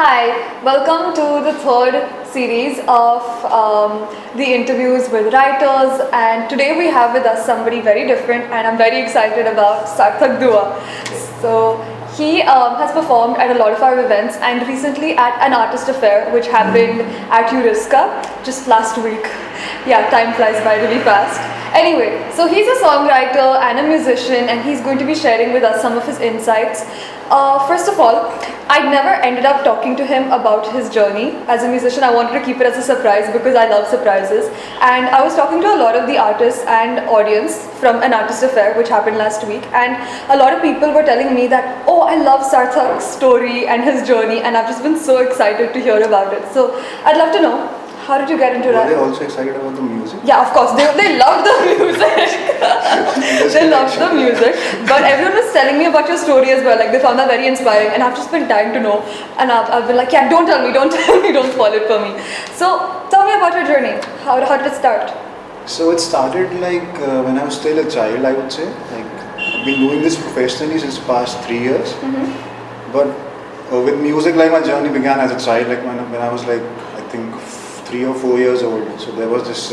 Hi, welcome to the third series of the interviews with writers, and today we have with us somebody very different and I'm very excited about Sarthak Dua. So he has performed at a lot of our events and recently at an artist affair which happened at Euriska just last week. Yeah, time flies by really fast. Anyway, so he's a songwriter and a musician and he's going to be sharing with us some of his insights. First of all, I never ended up talking to him about his journey as a musician. I wanted to keep it as a surprise because I love surprises. And I was talking to a lot of the artists and audience from an artist affair which happened last week. And a lot of people were telling me that, oh, I love Sarthak's story and his journey and I've just been so excited to hear about it. So I'd love to know, how did you get into that? Were they also excited about the music? Yeah, of course. They loved the music. They loved the music. But everyone was telling me about your story as well. Like they found that very inspiring, and I've just been dying to know. And I've been like, yeah, don't tell me, don't spoil it for me. So tell me about your journey. How did it start? So it started like when I was still a child, I would say. Like I've been doing this professionally since the past 3 years. Mm-hmm. But with music, like my journey began as a child. Like when I was like, I think 3 or 4 years old. So there was this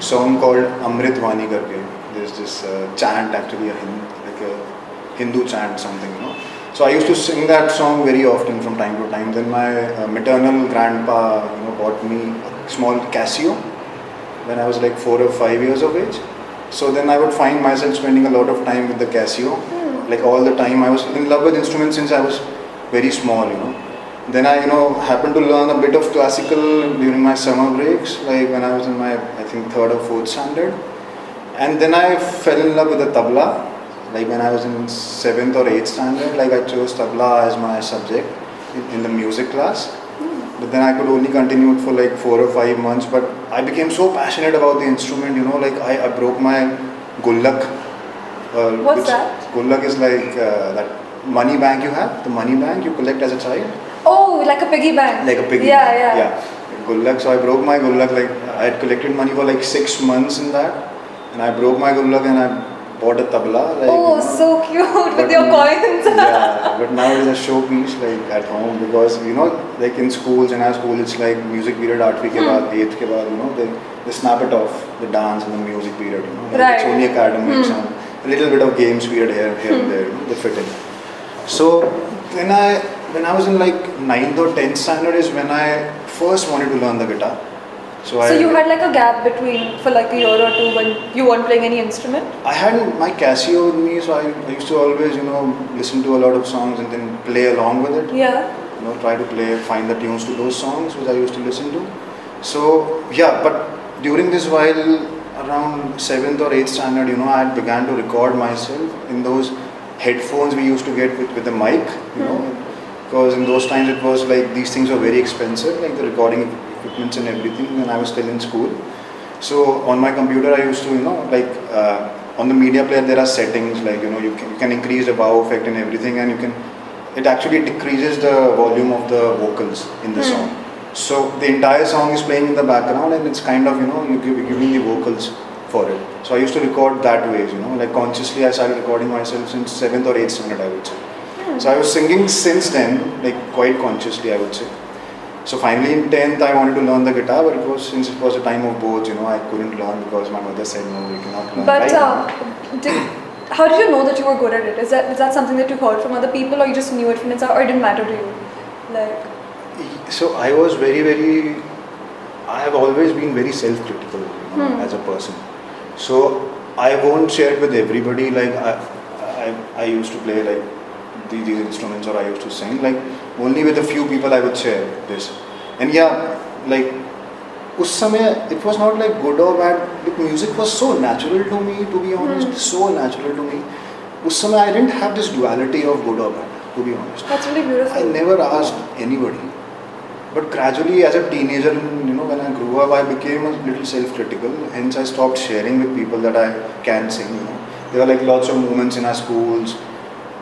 song called Amrit Vani karke. There's this chant, actually like a Hindu chant, something, you know. So I used to sing that song very often from time to time. Then my maternal grandpa, bought me a small Casio when I was like 4 or 5 years of age. So then I would find myself spending a lot of time with the Casio, like all the time. I was in love with instruments since I was very small, Then I, happened to learn a bit of classical during my summer breaks, like when I was in my, I think, 3rd or 4th standard. And then I fell in love with the tabla, like when I was in 7th or 8th standard, like I chose tabla as my subject in the music class. But then I could only continue it for like 4 or 5 months, but I became so passionate about the instrument, like I broke my gullak. What's that? Gullak is like that money bank you have, the money bank you collect as a child. Oh, like a piggy bank. Like a piggy bank. Yeah. Gullak. So I broke my gullak. Like I had collected money for like 6 months in that, and I broke my gullak and I bought a tabla. Like, so cute with your coins. Yeah, but now it is a showpiece like at home because like in schools, in our school, it's like music period 8th ke baad, 8th ke baad, they snap it off, the dance and the music period. Like right. It's only academics and a little bit of games period here and there. They fit in. So then when I was in like 9th or 10th standard is when I first wanted to learn the guitar. So you had like a gap between for like a year or two when you weren't playing any instrument? I had my Casio with me, so I used to always, listen to a lot of songs and then play along with it. Yeah. Try to find the tunes to those songs which I used to listen to. So yeah, but during this while around 7th or 8th standard, I had began to record myself in those headphones we used to get with the mic, because in those times it was like these things were very expensive, like the recording equipments and everything when I was still in school. So on my computer I used to, on the media player there are settings like, you can increase the wow effect and everything, and it actually decreases the volume of the vocals in the song. So the entire song is playing in the background and it's kind of, you're giving the vocals for it. So I used to record that ways, like consciously I started recording myself since 7th or 8th standard, I would say. So I was singing since then, like quite consciously, I would say. So finally in 10th I wanted to learn the guitar, but since it was a time of boards, I couldn't learn because my mother said no, you cannot learn. But how did you know that you were good at it? Is that something that you heard from other people, or you just knew it from inside, or it didn't matter to you? So I was I have always been very self-critical as a person. So I won't share it with everybody, like I used to play like these instruments, or I used to sing, like only with a few people I would share this. And yeah, like us samay, it was not like good or bad, but music was so natural to me, to be honest, so natural to me. Us samay I didn't have this duality of good or bad, to be honest. That's really beautiful. I never asked anybody. But gradually as a teenager, when I grew up, I became a little self-critical. Hence I stopped sharing with people that I can sing, There are like lots of moments in our schools,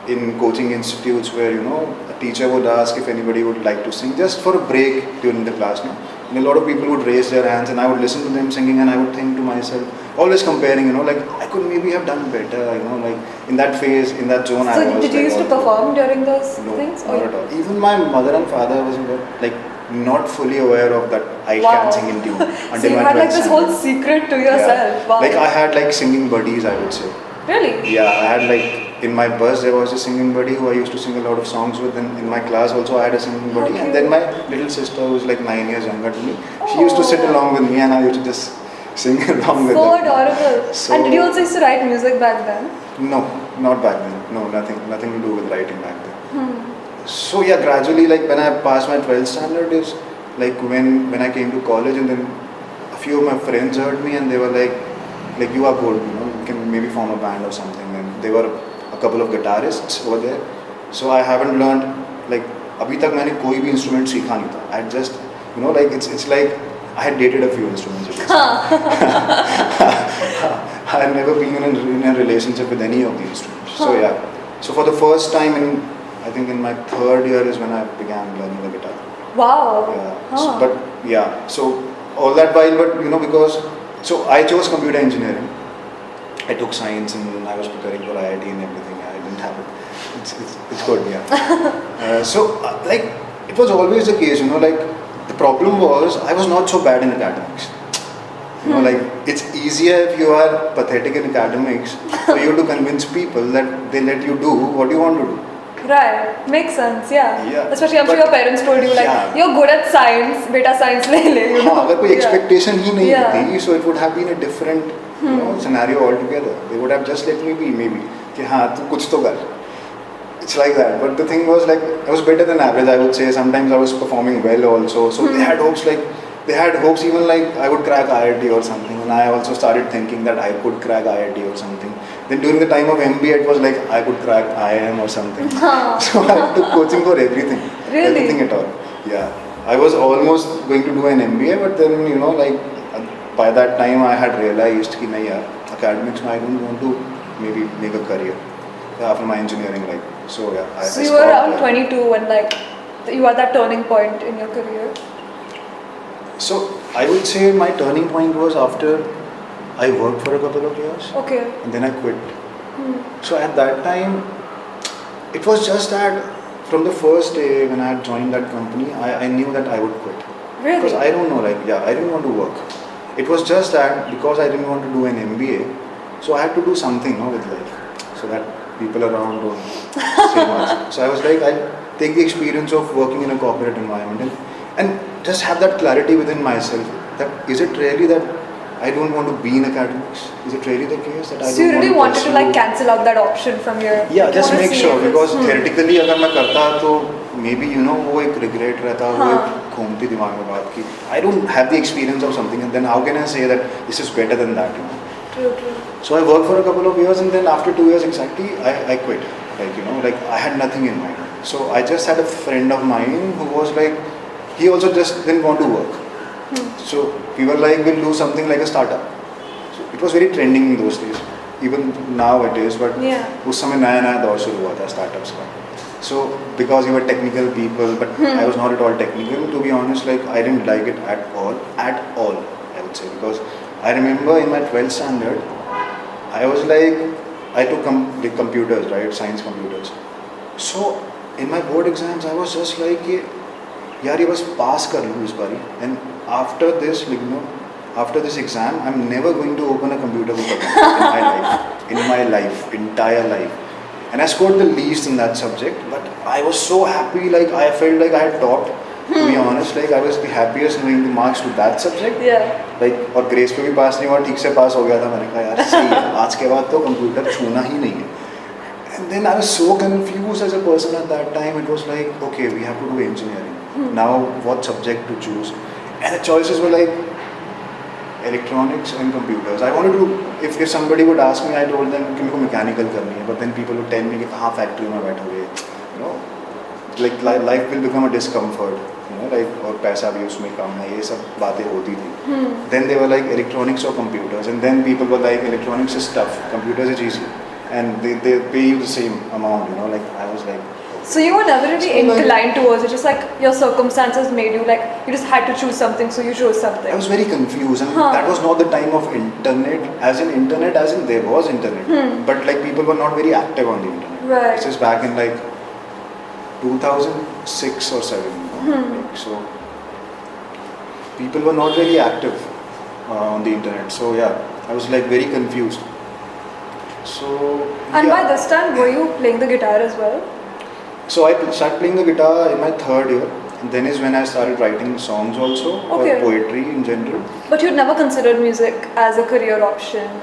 in coaching institutes where, a teacher would ask if anybody would like to sing just for a break during the class, And a lot of people would raise their hands and I would listen to them singing and I would think to myself, always comparing, like I could maybe have done better, like in that phase, in that zone. I So was did you like, used to perform during those things? Not at all. Even my mother and father was like not fully aware of that I can sing in tune until So you my had like 12th this whole standard. secret to yourself. Yeah. Wow. Like I had like singing buddies, I would say. Really? Yeah, I had like in my bus there was a singing buddy who I used to sing a lot of songs with, and in my class also I had a singing buddy. Okay. And then my little sister who was like 9 years younger than me, she used to sit Oh. along with me and I used to just sing along with So her. adorable. So- And did you also used to write music back then? No, not back then. No, nothing to do with writing back then. So yeah, gradually like when I passed my 12th standard is like when I came to college, and then a few of my friends heard me and they were like you are good, you can maybe form a band or something. And there were a couple of guitarists over there. So I haven't learned like अभी तक मैंने कोई भी instrument सीखा नहीं था. I just like it's like I had dated a few instruments. I had never been in a relationship with any of the instruments. So yeah. So for the first time I think in my third year is when I began learning the guitar. Wow. Yeah. So, but yeah. So all that while, but because so I chose computer engineering. I took science and I was preparing for IIT and everything. I didn't have it. It's good. Yeah. Like it was always the case. Like the problem was I was not so bad in academics. Like it's easier if you are pathetic in academics for you to convince people that they let you do what you want to do. Right, makes sense, yeah. Yeah. Especially I'm sure your parents told you like, Yeah. you're good at science, beta science ले ले, you know. हाँ, अगर कोई expectation ही नहीं Yeah. थी, so it would have been a different scenario altogether. They would have just let me be maybe कि हाँ तू कुछ तो कर. It's like that. But the thing was like I was better than average, I would say. Sometimes I was performing well also. So they had hopes even like I would crack IIT or something, and I also started thinking that I could crack IIT or something. Then during the time of MBA, it was like I could crack IIM or something. So I took coaching for everything. Really? Everything at all. Yeah. I was almost going to do an MBA, but then like by that time I had realized कि नहीं यार, academics I don't want to maybe make a career after my engineering life. So yeah. So you were around 22 when like you were at that turning point in your career. So I would say my turning point was after I worked for a couple of years. Okay. And then I quit. So at that time, it was just that from the first day when I had joined that company, I knew that I would quit. Really? Because I don't know, I didn't want to work. It was just that because I didn't want to do an MBA, so I had to do something with life, so that people around don't say much. So I was like, I'll take the experience of working in a corporate environment and just have that clarity within myself that is it really that I don't want to be in academics? Is it really the case that I So you don't really want wanted to like cancel out that option from your... Yeah, you just wanna make see sure if because it's- theoretically अगर मैं करता तो maybe वो एक regret रहता वो एक घूमती दिमाग में बात की I don't have the experience of something and then how can I say that this is better than that True, true. So I worked for a couple of years and then after 2 years exactly I quit like I had nothing in mind. So I just had a friend of mine who was like he also just didn't want to work. So we were like we'll do something like a startup. So it was very trending in those days. Even now it is, but उस समय नया दौर शुरू हुआ था startups का. So because we were technical people, but I was not at all technical. To be honest, like I didn't like it at all. I would say because I remember in my 12th standard, I was like I took the computers, right, science computers. So in my board exams, I was just like यार ये बस पास कर लूँ इस बारी. And after this, after this exam, I'm never going to open a computer book again in my life, entire life. And I scored the least in that subject, but I was so happy, like I felt like I had topped. To be honest, like I was the happiest knowing the marks to that subject. Yeah. Like और grace पे भी पास नहीं हुआ, ठीक से पास हो गया था. मैंने कहा यार सही है, आज के बाद तो कंप्यूटर छूना ही नहीं है. And then I was so confused as a person at that time. It was like, okay, we have to do engineering. Now, what subject to choose? And the choices were like electronics and computers. I wanted to, if somebody would ask me, I told them कि मेरे को mechanical करनी है. But then people would tell me कि कहाँ factory में बैठोगे, like life will become a discomfort. Like और पैसा भी उसमें कम है. ये सब बातें होती थी. Then they were like electronics or computers, and then people were like electronics is tough, computers is easy. And they pay you the same amount, like I was like... So you were never really So, like- inclined towards it, just like your circumstances made you, like you just had to choose something, so you chose something. I was very confused, and Huh. that was not the time of internet. As in there was internet, but like people were not very active on the internet. Right. This is back in like 2006 or 7. Like, so people were not very active on the internet. So yeah, I was like very confused. So And yeah. by this time, were you playing the guitar as well? So I started playing the guitar in my 3rd year, and then is when I started writing songs also, Okay. or poetry in general. But you'd never considered music as a career option?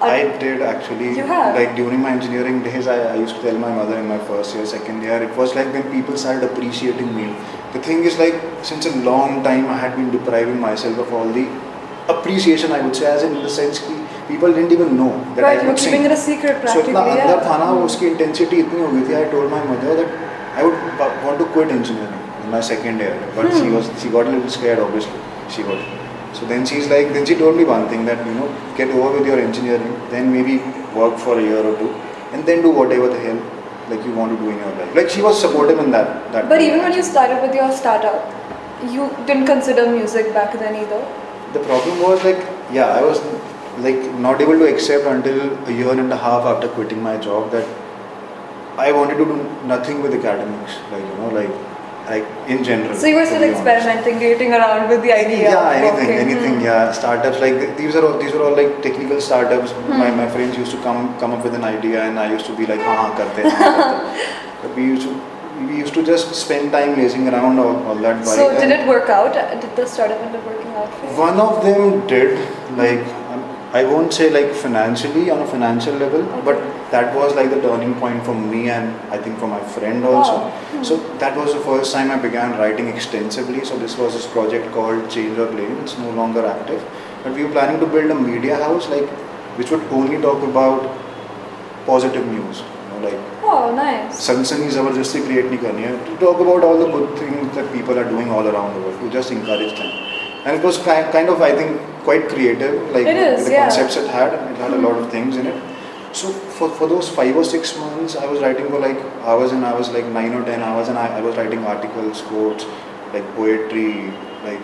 I did actually. You have? Like during my engineering days, I used to tell my mother in my 1st year, 2nd year, it was like when people started appreciating me. The thing is like, since a long time I had been depriving myself of all the appreciation, I would say, as in the sense that people didn't even know that Right, I you're could keeping sing. it a secret So practically. इतना अंदर Yeah. था ना, उसकी intensity इतनी हो गई थी. I told my mother that I would want to quit engineering in my 2nd year, but she got a little scared. Obviously, she got. So then she told me one thing, that get over with your engineering, then maybe work for a year or 2, and then do whatever the hell like you want to do in your life. Like she was supportive in that. But even when you started with your startup, you didn't consider music back then either? The problem was like, yeah, I was like not able to accept until a year and a half after quitting my job that I wanted to do nothing with academics, like in general. So you were to still be honest. experimenting, dating around with the idea Yeah, of working. anything. Yeah, startups like these were all like technical startups. My friends used to come up with an idea, and I used to be like, हाँ करते हैं. But we used to just spend time lazing around all that. So vibe. did it work out? Did the startup end up working out for you? One of them did, like I won't say like financially, on a financial level, but that was like the turning point for me, and I think for my friend also. Wow. So that was the first time I began writing extensively. So this was this project called Change Your Lane. It's no longer active, but we were planning to build a media house which would only talk about positive news. Oh, nice. सनसनी ज़बरदस्ती create नहीं करनी है. To talk about all the good things that people are doing all around the world, to just encourage them. And it was kind of, I think, quite creative. Like It is, the yeah. concepts it had a lot of things in it. So for those 5 or 6 months, I was writing for like hours and hours, like 9 or 10 hours, and I was writing articles, quotes, like poetry, like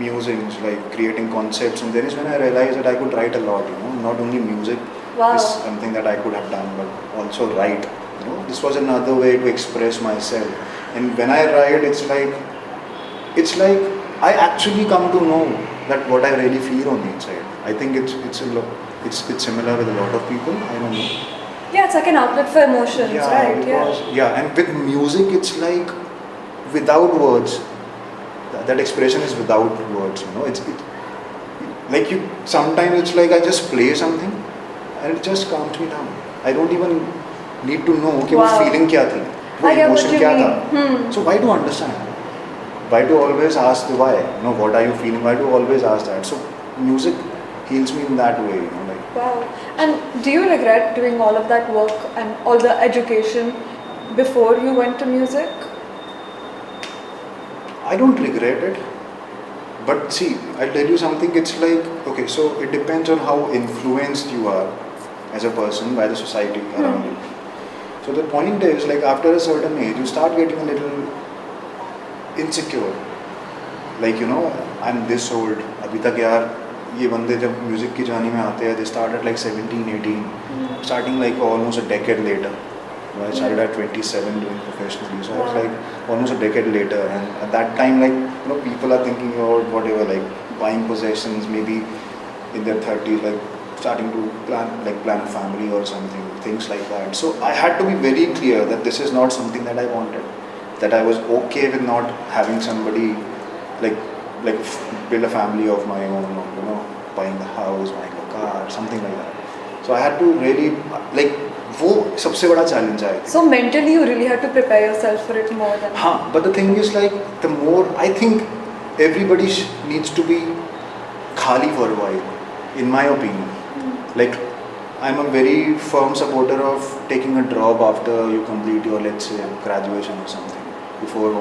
musings, like creating concepts. And then is when I realized that I could write a lot. Not only music Wow. is something that I could have done, but also write. This was another way to express myself. And when I write, it's like I actually come to know that what I really feel on the inside. I think it's similar with a lot of people. I don't know. Yeah, it's like an outlet for emotions, right? Because, and with music, it's like without words. That expression is without words. Like sometimes it's like I just play something, and it just calms me down. I don't even need to know कि वो Wow. feeling क्या थी, वो I get what emotion you क्या mean. था. So why to understand? Why to always ask the why? What are you feeling? Why to always ask that? So music heals me in that way. Wow. And do you regret doing all of that work and all the education before you went to music? I don't regret it. But see, I'll tell you something. It's like, okay, so it depends on how influenced you are as a person by the society around you. So the point is, like after a certain age, you start getting a little insecure. Like, I'm this old. अभी तक यार ये बंदे जब music की journey में आते हैं, they start at like 17, 18, starting like almost a decade later. I started at 27 doing professionally, so I was like almost a decade later, and at that time, like people are thinking about whatever, like buying possessions, maybe in their 30s, like starting to plan a family or something, things like that. So I had to be very clear that this is not something that I wanted, that I was okay with not having somebody like build a family of my own, or buying a house, buying a car, something like that. So I had to really वो सबसे बड़ा challenge आया. So mentally you really had to prepare yourself for it more than. हाँ, but the thing is like the more I think everybody needs to be खाली for a while, in my opinion. Like I'm a very firm supporter of taking a drop after you complete your, let's say, graduation or something, before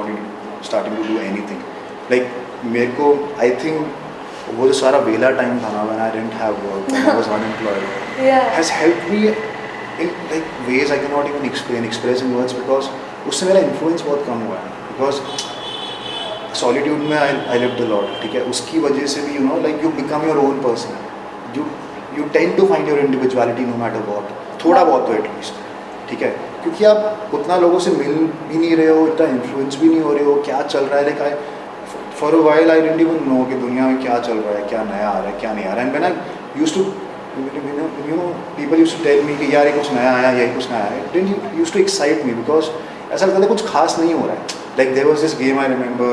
starting to do anything. Like मेरे को I think वो जो सारा वेला time था ना, when I didn't have work, when I was unemployed, Yeah. has helped me in like ways I cannot even express in words, because उससे मेरा इन्फ्लुएंस बहुत कम हुआ है, बिकॉज सॉलिट्यूड में आई लिव्ड अ लॉट, ठीक है, उसकी वजह से भी like you become your own person, you tend to find your individuality no matter what, थोड़ा बहुत तो एटलीस्ट, ठीक है, क्योंकि आप उतना लोगों से मिल भी नहीं रहे हो, इतना इन्फ्लुएंस भी नहीं हो रहे हो, क्या चल रहा है, like I for a while I didn't even know कि दुनिया में क्या चल रहा है, क्या नया आ रहा है, क्या नहीं आ रहा है, and when I used to people used to tell me कि यार ये कुछ नया आया, यही कुछ नया आया, then used to excite me because ऐसा लगता था कुछ खास नहीं हो रहा है. Like there was this game I remember,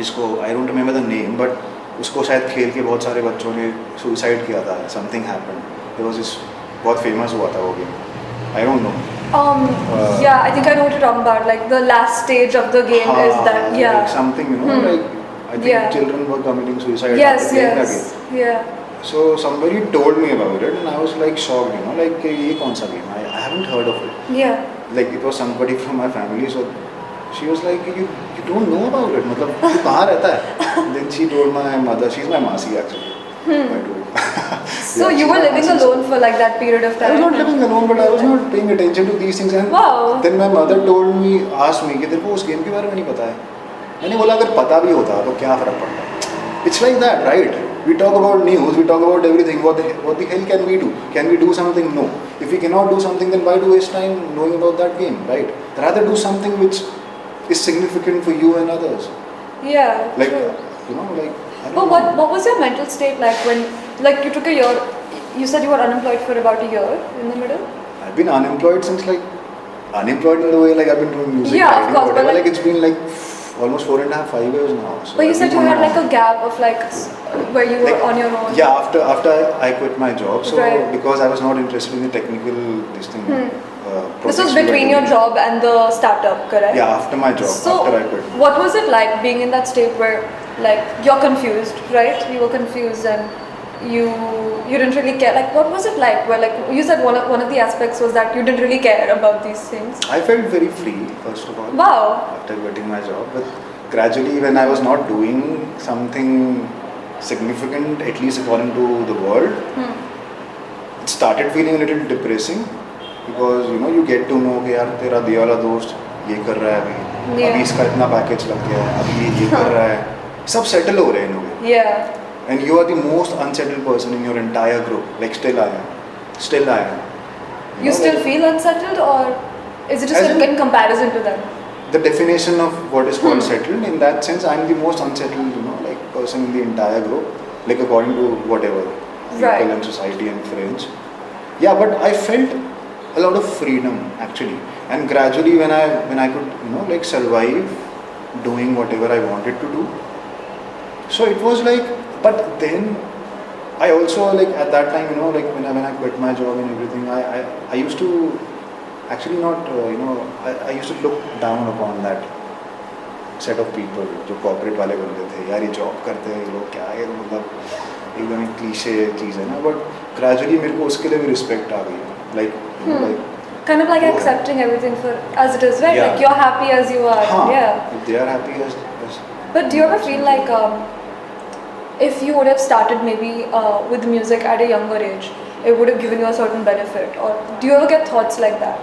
जिसको I don't remember the name, but उसको शायद खेल के बहुत सारे बच्चों ने suicide किया था, something happened. There was this बहुत famous हुआ था वो game. I don't know. Yeah, I think I know what you're talking about. Like the last stage of the game is that, yeah. Like something, like I think children were committing suicide. Yes, after playing yes, that game. yeah. So somebody told me about it and I was like shocked, like ये कौन सा game? I haven't heard of it. Yeah. Like it was somebody from my family, so she was like, you don't know about it, मतलब तू कहाँ रहता है? Then she told my mother, she's my मासी actually. I told. So you were living alone for like that period of time? I was not living alone, but I was not paying attention to these things. And wow. Then my mother told me, asked me कि तेरे को उस game के बारे में नहीं पता है? मैंने बोला अगर पता भी होता तो क्या फर्क पड़ता? It's like that, right? We talk about news, we talk about everything. What the hell can we do? Can we do something? No. If we cannot do something, then why do waste time knowing about that game, right? Rather do something which is significant for you and others. Yeah. Like, true. like. But what was your mental state like when, like you took a year? You said you were unemployed for about a year in the middle. I've been unemployed since unemployed in the way like I've been doing music. Yeah, of course. But like it's been like almost 4.5, 5 years now. So but you said you had like a gap of like where you were on your own. Yeah, after I quit my job, so right. because I was not interested in the technical this thing. This was between your job and the startup, correct? Yeah, after my job, so after I quit. What was it like being in that state where like you're confused, right? You were confused and you didn't really care. Like what was it like? Where like you said one of the aspects was that you didn't really care about these things. I felt very free first of all. Wow. After quitting my job, but gradually when I was not doing something significant, at least according to the world, it started feeling a little depressing because you get to know कि यार तेरा दिया वाला दोस्त ये कर रहा है अभी इसका इतना पैकेज लग गया है, अभी ये कर रहा है, सब सेटल हो रहे हैं इन लोग. Yeah. And you are the most unsettled person in your entire group. Like still I am. You still feel unsettled, or is it just in comparison to them? The definition of what is called settled, in that sense, I am the most unsettled, like person in the entire group, like according to whatever people and society and friends. Yeah, but I felt a lot of freedom actually, and gradually when I could, like survive doing whatever I wanted to do. So it was like. But then I also like at that time, like when I quit my job and everything, I used to actually not, I used to look down upon that set of people जो corporate वाले बंदे थे, यार ये job करते हैं ये लोग क्या है, मतलब एकदम एक क्लीशे चीज़ है ना, but gradually मेरे को उसके लिए भी respect आ गई, like like kind of like accepting everything for as it is, right? Yeah. Like you're happy as you are. Yeah. If they are happy as. But do you ever feel like if you would have started maybe with music at a younger age, it would have given you a certain benefit? Or do you ever get thoughts like that?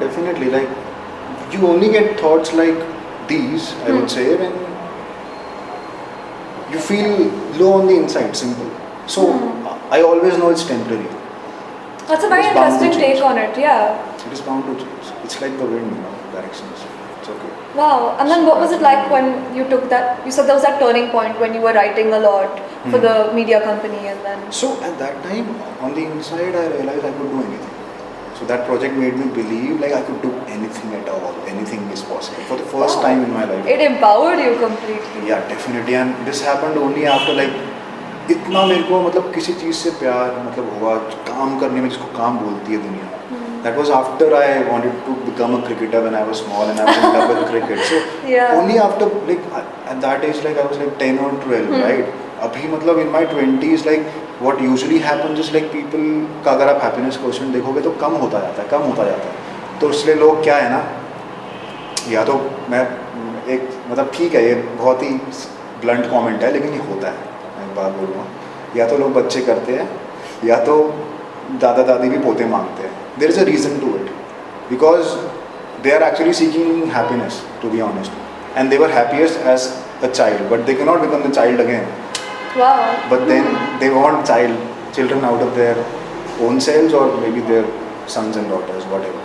Definitely. Like you only get thoughts like these, I would say, when you feel low on the inside, simple. So I always know it's temporary. That's a very interesting take on it, yeah. It is bound to change. It's like the wind, directions. It's okay. Wow. And then what was it like when you took that, you said there was that turning point when you were writing a lot for the media company and then... So at that time, on the inside, I realized I could do anything. So that project made me believe like I could do anything at all. Anything is possible for the first time in my life. It empowered you completely. Yeah, definitely. And this happened only after like इतना मेरे को मतलब किसी चीज़ से प्यार मतलब हुआ काम करने में, जिसको काम बोलती है दुनिया. That was after I wanted to become a cricketer when I was small and I was in love with cricket. So only after like at that age, like I was like 10 or 12, right? अभी मतलब in my 20s, like what usually happens is like people का अगर आप happiness quotient देखोगे तो कम होता जाता है. तो इसलिए लोग क्या है ना, या तो मैं एक मतलब ठीक है ये बहुत ही blunt comment है लेकिन ये होता है, मैं एक बात बोलूँगा, या तो लोग बच्चे करते हैं या तो दादा दादी भी पोते मांगते हैं. There is a reason to it because they are actually seeking happiness, to be honest. And they were happiest as a child, but they cannot become the child again. Wow. But then they want children out of their own selves, or maybe their sons and daughters, whatever.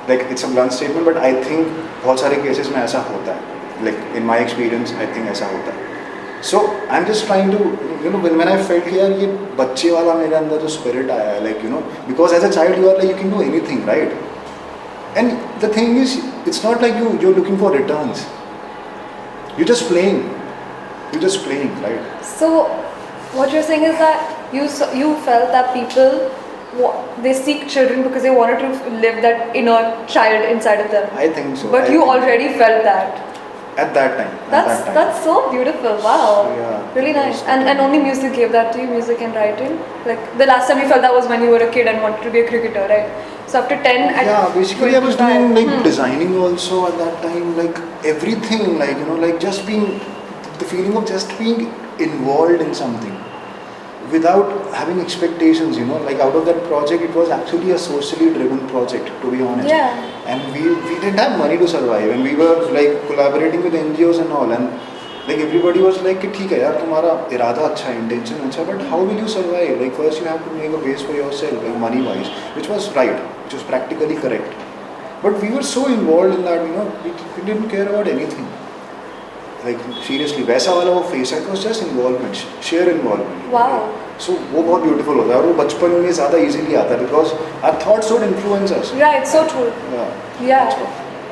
Like, it's a blunt statement, but I think बहुत सारे cases में ऐसा होता है. Like, in my experience, I think ऐसा होता है. So I'm just trying to, when I felt यार ये बच्चे वाला मेरे अंदर जो spirit आया है, like, because as a child you are like, you can do anything, right? And the thing is, it's not like you're looking for returns. You're just playing, right? So what you're saying is that you felt that people, they seek children because they wanted to live that inner child inside of them. I think so. But you already felt that. At that time. That's so beautiful. Wow. So, yeah, really nice. And only music gave that to you, music and writing? Like, the last time you felt that was when you were a kid and wanted to be a cricketer, right? So after 10 and yeah, basically I was doing like designing also at that time, like everything, like just being, the feeling of just being involved in something without having expectations, like out of that project, it was actually a socially driven project, to be honest. Yeah. And we didn't have money to survive, and we were like collaborating with NGOs and all, and like everybody was like, ठीक है यार, तुम्हारा इरादा अच्छा है, intention अच्छा, but how will you survive? Like, first you have to make a base for yourself, like money wise, which was right, which was practically correct. But we were so involved in that, we didn't care about anything. Like, seriously, वैसा वाला वो face, it was just involvement, sheer involvement. Wow. So वो बहुत beautiful होता है, और वो बचपन में ज़्यादा easily आता है, because our thoughts would influence us. Right, so true. Yeah.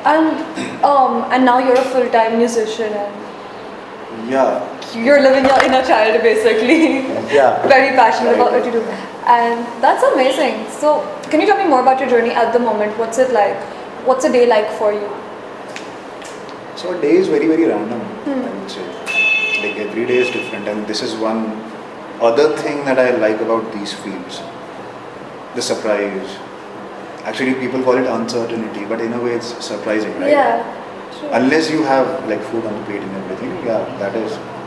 And now you're a full-time musician and Yeah. you're living your inner child basically. Yeah. Very passionate about what you do. And that's amazing. So can you tell me more about your journey at the moment? What's it like? What's a day like for you? So a day is very, very random, I would say. Like, every day is different, and this is one other thing that I like about these fields. The surprise. Actually, people call it uncertainty, but in a way it's surprising, right? Yeah. True. Unless you have like food on the plate and everything, yeah,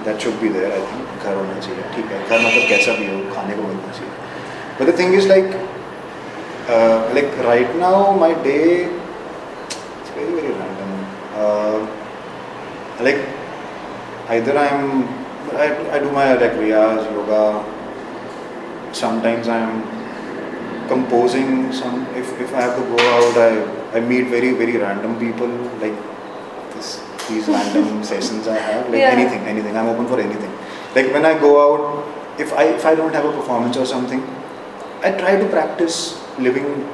that should be there, I think. घर होना चाहिए, ठीक है, घर मतलब कैसा भी हो, खाने को मिलना चाहिए. But the thing is, like right now, my day, it's very, very random. Like, either I do my like riyaz, yoga. Sometimes I'm composing. If I have to go out, I meet very, very random people, like these random sessions I have, like anything. I'm open for anything. Like, when I go out, if I don't have a performance or something, I try to practice living,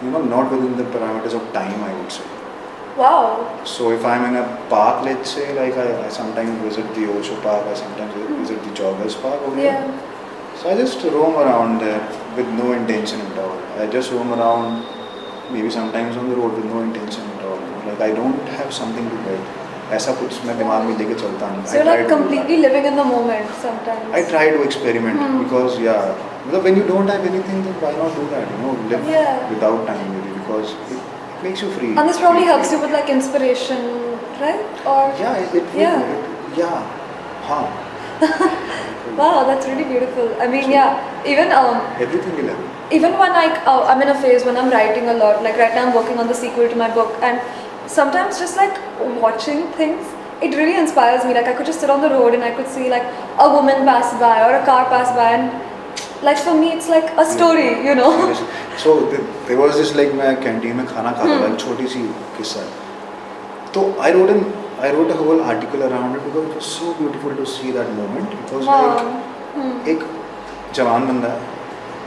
not within the parameters of time, I would say. Wow. So if I'm in a park, let's say, like I sometimes visit the Osho Park, I sometimes visit the Joggers Park over there. So I just roam around there with no intention at all. I just roam around, maybe sometimes on the road with no intention at all. Like, I don't have something to do. ऐसा कुछ मैं दिमाग में लेके चलता नहीं. So you're like completely living in the moment sometimes. I try to experiment because when you don't have anything, then why not do that? Live without time, maybe, because it makes you free. And this probably helps you with like inspiration, right? Or Wow, that's really beautiful. I mean, even everything will happen. Even when I'm in a phase when I'm writing a lot, like right now I'm working on the sequel to my book, and sometimes just like watching things, it really inspires me. Like, I could just sit on the road and I could see like a woman pass by or a car pass by, and like for me it's like a story, So there was this, like, मैं canteen में खाना खाता था, एक छोटी सी किस्सा. So I wrote a whole article around it because it was so beautiful to see that moment. It was like एक जवान बंदा है,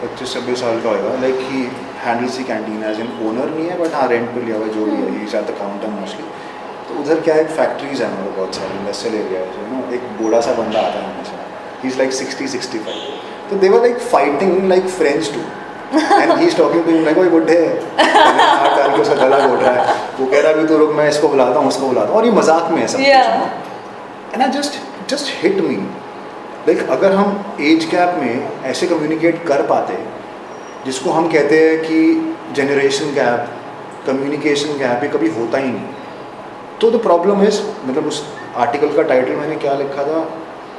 25-26 साल का होगा, like he handles the canteen as an owner नहीं है, but हाँ रेंट पे लिया हुआ जो भी है, he's at the counter mostly. तो उधर क्या है, फैक्ट्रीज है हमारे बहुत सारे इंडस्ट्रियल एरिया, एक बूढ़ा सा बंदा आता है हमेशा, he's like 60-65. So they were like fighting like friends too. And he's talking to him like, ओए बुड्ढे, हाथ डाल के उसका गला घोट रहा है, वो कह रहा है कि तो रुक, मैं इसको बुलाता हूँ, उसको बुलाता हूँ, और ये मजाक में है सब कुछ. And I just hit me. Like, अगर हम एज गैप में ऐसे कम्युनिकेट कर पाते, जिसको हम कहते हैं कि जनरेशन गैप, कम्युनिकेशन गैप, ये कभी होता ही नहीं. तो द प्रॉब्लम इज, मतलब उस आर्टिकल का टाइटल मैंने क्या लिखा था,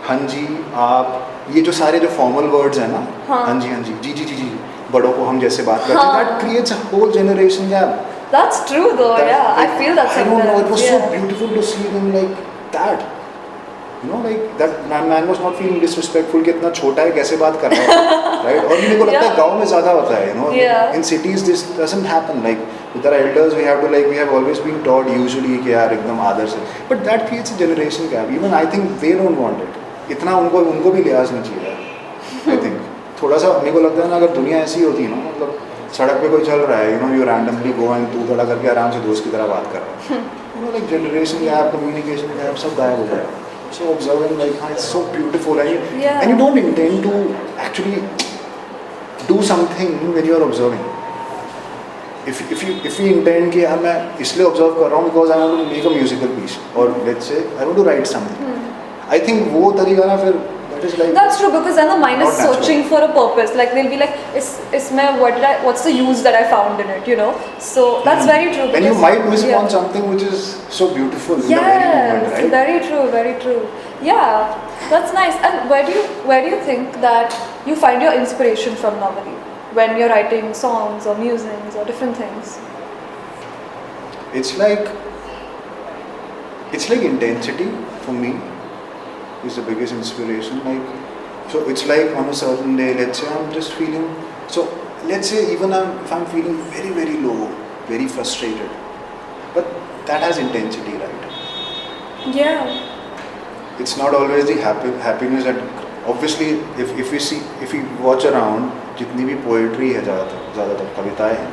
हाँ जी, आप, ये जो सारे जो फॉर्मल वर्ड्स हैं ना, हाँ जी, जी, बड़ों को हम जैसे बात करते हैं, that creates a whole generation gap. That's true though, yeah. I feel that I don't know, it was sometimes, so beautiful to see them like that. You know, like that man was not feeling disrespectful कि इतना छोटा है कैसे बात कर रहा है, right? और मेरे को लगता है Yeah. गांव में ज़्यादा होता है, you know. Yeah. In cities this doesn't happen. Like with our elders we have always been taught usually कि यार एकदम आदर से. But that creates a generation gap. Even I think they don't want it. इतना उनको भी लिहाज नहीं चाहिए. I think थोड़ा सा मेरे को लगता है ना अगर दुनिया ऐसी होती है ना मतलब सड़क पे कोई चल रहा है, you know, you randomly go and तू थोड़ा करके आराम से दोस्त की तरह बात कर रहा है. You know, like generation gap, communication gap, सब गायब हो जाएगा. So observing like it's so beautiful and you don't intend to actually do something when you are observing. If you intend कि यार मैं इसलिए observe कर रहा हूँ because I want to make a musical piece or let's say I want to write something. I think वो तरीका ना फिर that is like that's true because then the mind is not natural. searching for a purpose. Like they'll be like, what's the use that I found in it, you know? So that's very true. And you because- might miss upon something which is so beautiful in the very moment, Yes, right? very true, very true. Yeah, that's nice. And where do you think that you find your inspiration from normally when you're writing songs or musings or different things? It's like intensity for me is the biggest inspiration. Like, so it's like on a certain day, let's say I'm just feeling, so let's say even if I'm feeling very, very low, very frustrated, but that has intensity, right? Yeah. It's not always the happiness that, obviously, if we watch around, जितनी भी poetry है ज़्यादातर कविताएं हैं,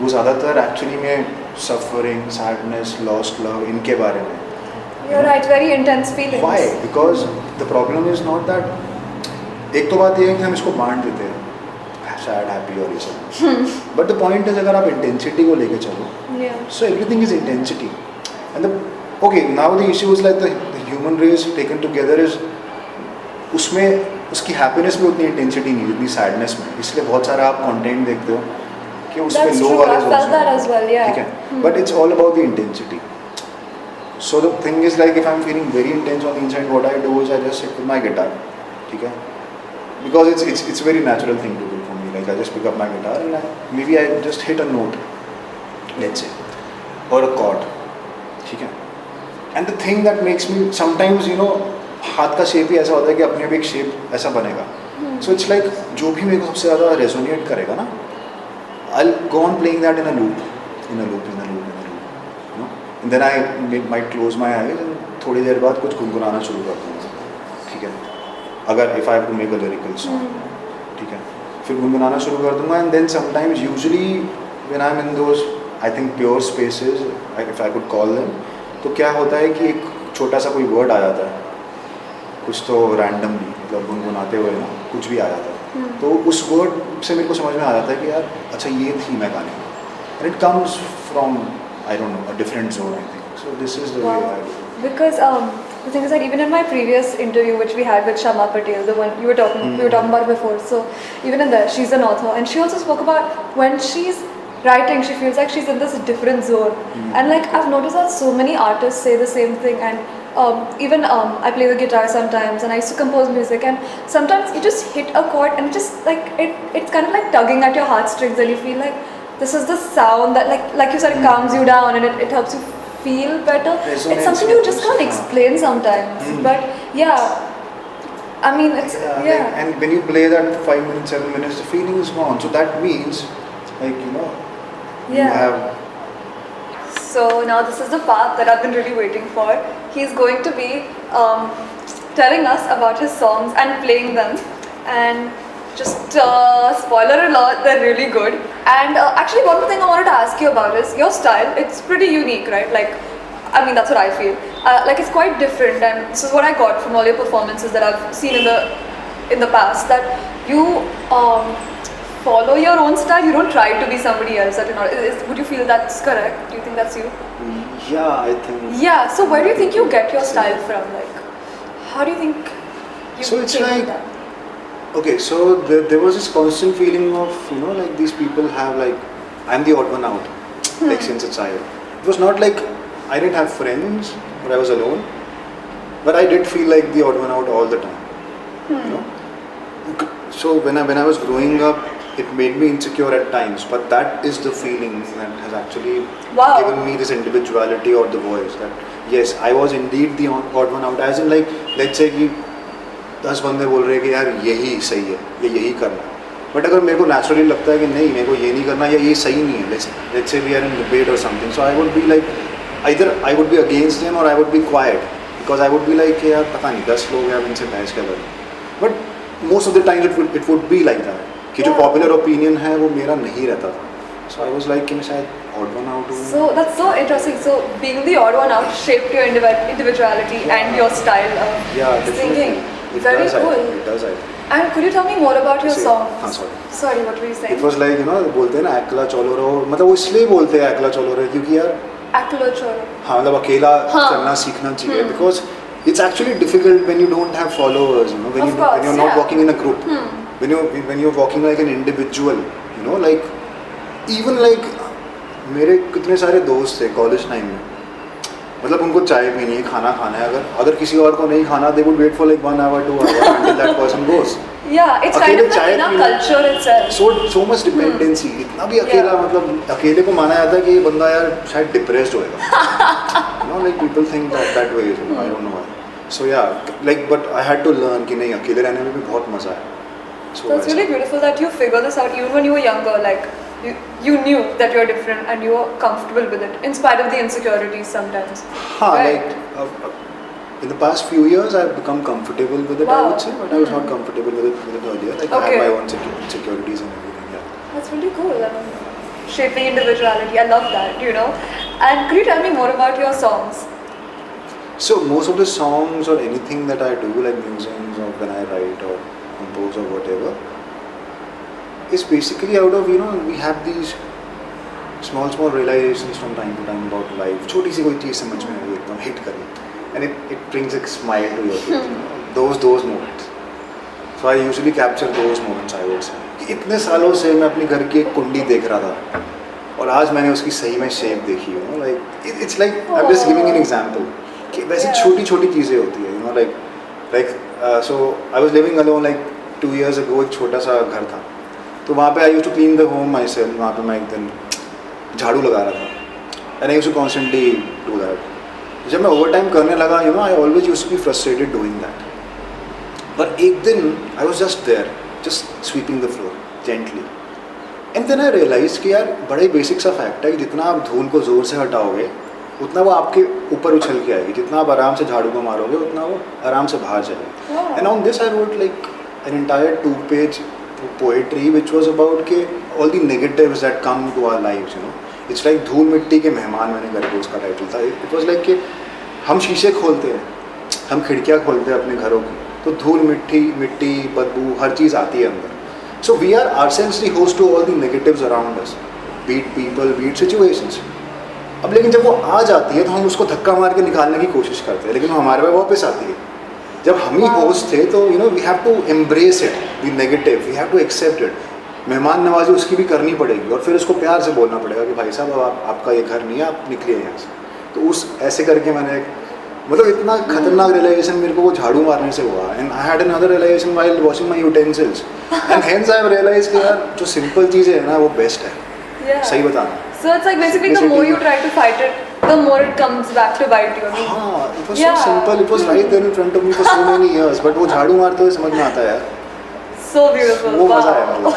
वो ज़्यादातर actually में suffering, sadness, lost love इनके बारे में. You're right, very intense feelings. Why? Because the problem is not that एक तो बात ये है कि हम इसको बांट देते हैं sad, happy और ये सब. But the point is अगर आप intensity को लेके चलो, Yeah. so everything is intensity. And okay, now the issue is like the human race taken together is उसमें उसकी happiness में उतनी intensity नहीं जितनी sadness में. इसलिए बहुत सारा आप content देखते हो कि उसमें That's low true, वाले I felt that as well, yeah. ठीक है. But it's all about the intensity. So the thing is like if I'm feeling very intense on the inside, what I do is I just sit with my guitar, ठीक है? Because it's a very natural thing to do for me. Like I just pick up my guitar and maybe I just hit a note, let's say, or a chord, ठीक है? And the thing that makes me sometimes you know हाथ का shape ही ऐसा होता है कि अपने आप एक shape ऐसा बनेगा. So it's like जो भी मेरे को सबसे ज़्यादा resonate करेगा ना, I'll go on playing that in a loop. And then I might close my eyes and थोड़ी देर बाद कुछ गुनगुनाना शुरू कर दूँगा, ठीक है? अगर if I have to make a lyrical song, ठीक है? फिर गुनगुनाना शुरू कर दूँगा and then sometimes usually when I'm in those I think pure spaces, if I could call them, तो क्या होता है कि एक छोटा सा कोई word आ जाता है, कुछ तो randomly मतलब गुनगुनाते हुए ना कुछ भी आ जाता है, तो उस word से मेरे को समझ में आ जाता है कि यार अच्छा ये theme है गाने का, and it comes from I don't know, a different zone, I think. So this is the way I do it. Because the thing is that even in my previous interview, which we had with Shama Patel, the one we were talking about before, so even in there, she's an author, and she also spoke about when she's writing, she feels like she's in this different zone. And like I've noticed that so many artists say the same thing, and even I play the guitar sometimes, and I used to compose music, and sometimes you just hit a chord, and just like it's kind of like tugging at your heartstrings, and you feel like this is the sound that like you said, it calms you down and it helps you feel better. Resonates It's something you with just this, can't explain sometimes. But yeah, I mean it's like, and when you play that 5 minutes, 7 minutes, the feeling is gone. So that means like you have. So now this is the part that I've been really waiting for. He's going to be telling us about his songs and playing them, and just spoiler alert, they're really good. And actually one more thing I wanted to ask you about is your style. It's pretty unique, right? Like, I mean, that's what I feel. Like it's quite different, and this is what I got from all your performances that I've seen in the past, that you follow your own style. You don't try to be somebody else that you're not. Would you feel that's correct? Do you think that's you? Yeah, I think. Yeah. So where do you think you get your style from? Like, how do you think you So it's came to like, that? okay, so there was this constant feeling of, like these people have like, I'm the odd one out, like since a child. It was not like I didn't have friends or I was alone, but I did feel like the odd one out all the time, So when I was growing up, it made me insecure at times, but that is the feeling that has actually Wow. given me this individuality or the voice that yes, I was indeed the odd one out, as in like let's say कि 10 बंदे बोल रहे हैं कि यार यही सही है या यही करना है, बट अगर मेरे को नेचुरली लगता है कि नहीं मेरे को ये नहीं करना या ये सही नहीं है, let's say we are in debate or something, so I would be like either I would be against them or I would be quiet, because I would be like कि यार पता नहीं 10 लोग हैं अब इनसे बहस क्या करूँ, but most of the time it would be like that कि जो पॉपुलर ओपिनियन है वो मेरा नहीं रहता था, so I was like कि मैं शायद odd one out हूँ. So that's so interesting. So being the odd one out shaped your individuality and your style of singing. It Very does, cool. It does, I think. And could you tell me more about your Say, songs? हाँ, sorry. Sorry, what were you saying? It was like बोलते हैं ना अकेला चलो रहो, मतलब वो इसलिए बोलते हैं अकेला चलो रहो क्योंकि यार Aklo Choro. हाँ मतलब अकेला हाँ. करना सीखना चाहिए, because it's actually difficult when you don't have followers, when Of course, you're not yeah. walking in a group, when you're walking like an individual, like even like मेरे कितने सारे दोस्त थे कॉलेज टाइम में, मतलब उनको चाय पीनी है, खाना खाना है, अगर किसी और को नहीं खाना they would wait for like 1 hour 2 hours until that person goes. Yeah, it's kind of like in our culture itself. So much dependency. इतना भी अकेला मतलब अकेले को माना जाता है कि ये बंदा यार शायद डिप्रेस्ड होएगा. Like people think that way. I don't know why. So yeah, like but I had to learn कि नहीं अकेले रहने में भी बहुत मजा है. So it's really beautiful that you figured this out even when you were younger. Like you knew that you're different and you were comfortable with it in spite of the insecurities sometimes. Right? Like in the past few years I've become comfortable with it. Wow. I would say, but I was not comfortable with it earlier. Like I had my own insecurities and everything. Yeah. That's really cool. Shaping individuality. I love that. And could you tell me more about your songs? So most of the songs or anything that I do, like musings or when I write or compose or whatever, is basically out of we have these small realizations from time to time about life. छोटी सी कोई चीज़ समझ में आई एकदम hit करी, and it brings a smile to your face. Those moments. So I usually capture those moments. I would say कि इतने सालों से मैं अपनी घर की एक कुंडी देख रहा था और आज मैंने उसकी सही में शेप देखी. Like it's like I'm just giving an example. कि वैसे छोटी चीज़ें होती है. Like so I was living alone like 2 years ago. एक छोटा सा घर था, तो वहाँ पे I used to clean the home myself. वहाँ पे मैं एक दिन झाड़ू लगा रहा था, and I used to constantly do that. जब मैं ओवर टाइम करने लगा I always used to be frustrated doing that. पर एक दिन I was just there, just sweeping the floor gently, and then I realized कि यार बड़ा ही बेसिक सा फैक्ट है कि जितना आप धूल को ज़ोर से हटाओगे उतना वो आपके ऊपर उछल के आएगी, जितना आप आराम से झाड़ू को मारोगे उतना वो आराम से बाहर जाएगी. And on this I wrote like an entire 2-page poetry which was about के all the negatives that come to our lives. It's like धूल मिट्टी के मेहमान मैंने करके उसका टाइटल था. It was like कि हम शीशे खोलते हैं, हम खिड़कियाँ खोलते हैं अपने घरों की, तो धूल मिट्टी बदबू हर चीज़ आती है अंदर. So we are ourselves the host to all the negatives around us, be it people, be it situations. अब लेकिन जब वो आ जाती है तो हम उसको धक्का मार के निकालने की कोशिश करते हैं, लेकिन वो हमारे पास वापस आती है. जब हम ही होस्ट थे तो we have to embrace it, the negative, we have to accept it. मेहमान नवाजी उसकी भी करनी पड़ेगी और फिर उसको प्यार से बोलना पड़ेगा कि भाई साहब अब आपका ये घर नहीं है, आप निकलिए यहाँ से. तो उस ऐसे करके मैंने मतलब इतना खतरनाक रियलाइजेशन मेरे को वो झाड़ू मारने से हुआ. And I had another realization while washing my utensils, and hence I have realized कि यार जो सिंपल चीज़ें हैं ना वो बेस्ट है. सही बताना. So it's like basically the more you try to fight it, the more it comes back to bite you. हाँ, it was so simple. It was right there in front of me for so many years. But वो झाड़ू मारते हुए समझ में आता है यार. So beautiful. वो मजा आया मतलब.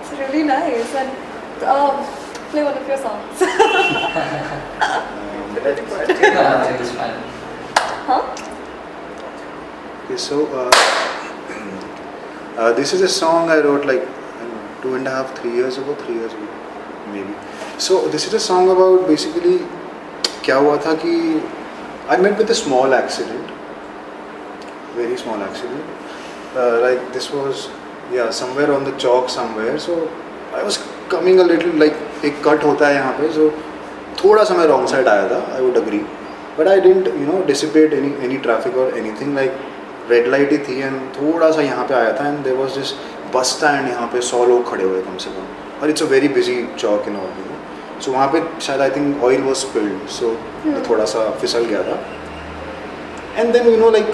It's really nice. And play one of your songs. It's fine. Huh? Okay, so this is a song I wrote like 3 years ago maybe. So this is a song about basically क्या हुआ था कि I met with a small accident, very small accident. Like this was somewhere on the chalk somewhere. So I was coming a little like एक cut होता है यहाँ पे, so थोड़ा सा मैं wrong side आया था, I would agree, but I didn't dissipate any traffic or anything. Like red light ही थी एंड थोड़ा सा यहाँ पे आया था and there was this bus stand, यहाँ पे 100 लोग खड़े हुए कम से कम, और it's a very busy chowk in all. So वहाँ पे शायद I think oil was spilled, so थोड़ा सा फिसल गया था. And then like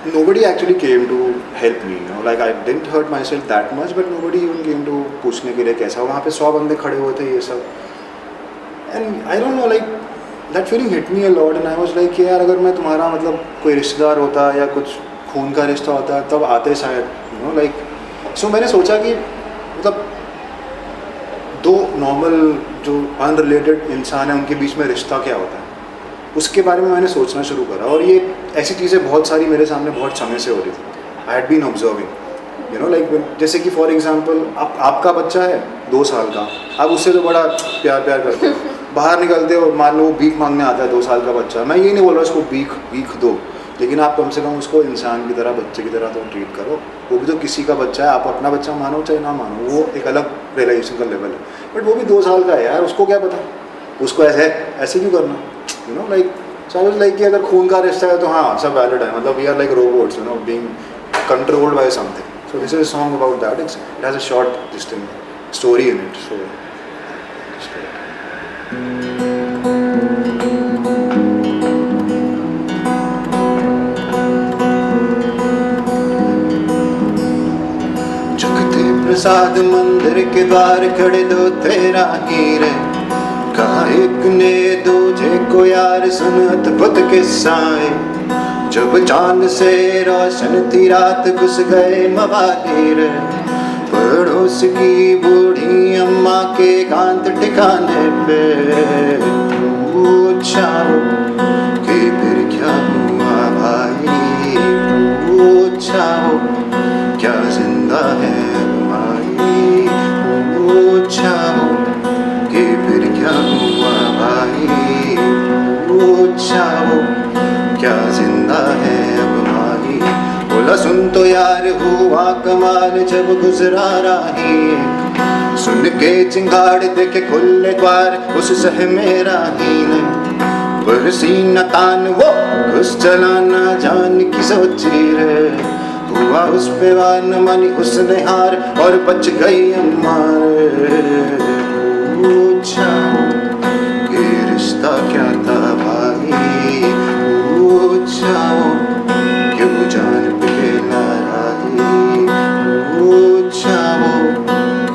nobody actually came to help me, you know, like I didn't hurt myself that much, but nobody even came to पूछने के लिए कैसा, वहाँ पे 100 बंदे खड़े हुए थे ये सब, and I don't know, like that feeling hit me a lot, and I was like कि यार अगर मैं तुम्हारा मतलब कोई रिश्तेदार होता या कुछ खून का रिश्ता होता तब आते शायद, you know, like so मैंने सोचा कि मतलब दो नॉर्मल जो अनरिलेटेड इंसान है उनके बीच में रिश्ता क्या होता है, उसके बारे में मैंने सोचना शुरू करा, और ये ऐसी चीज़ें बहुत सारी मेरे सामने बहुत समय से हो रही थी. I had been observing, you know, like जैसे कि फॉर एग्जांपल आपका बच्चा है 2 साल का, आप उससे तो बड़ा प्यार करते हो, बाहर निकलते हो, मान लो वो भीख मांगने आता है 2 साल का बच्चा, मैं ये नहीं बोल रहा उसको भीख दो, लेकिन आप कम से कम उसको इंसान की तरह, बच्चे की तरह तो ट्रीट करो. वो भी तो किसी का बच्चा है, आप अपना बच्चा मानो चाहे ना मानो, वो एक अलग रियलाइजेशन का लेवल है, बट वो भी 2 साल का है यार, उसको क्या पता, उसको ऐसे क्यों करना, you know, like so I was like कि अगर खून का रिश्ता है तो हाँ सब वैलिड है, मतलब we are like robots, you know, being controlled by something. So this is a song about that. It has a short distinct story in it. So Prasad मंदिर के बाहर खड़े 2 तेरा हीरे, कहा एक ने दूजे को यार, सुन अद्भुत किस्सा है. जब चांद से रोशन थी रात, घुस गए मवालीर, पड़ोस की बूढ़ी अम्मा के कांत ठिकाने पे. पूछा कि फिर क्या हुआ भाई, पूछा क्या जिंदा है भाई, पूछा कि फिर क्या हुआ भाई, पूछा क्या जिंदा है अब भाई. बोला सुन तो यार हुआ कमाल जब गुजरा राही, सुन के चिंगाड़ देखे खुले द्वार उस सहमे राही ने. बरसी न तान वो घुस चला ना जान की सोची रे, हुआ उस पे वान मानी उसने हार और बच गई अम्मा रे. पूछा कि रिश्ता क्या था भाई, पूछा क्यों जान पे लड़ाई, पूछा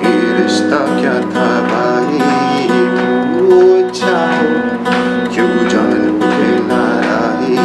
कि रिश्ता क्या था भाई, पूछा क्यों जान पे लड़ाई.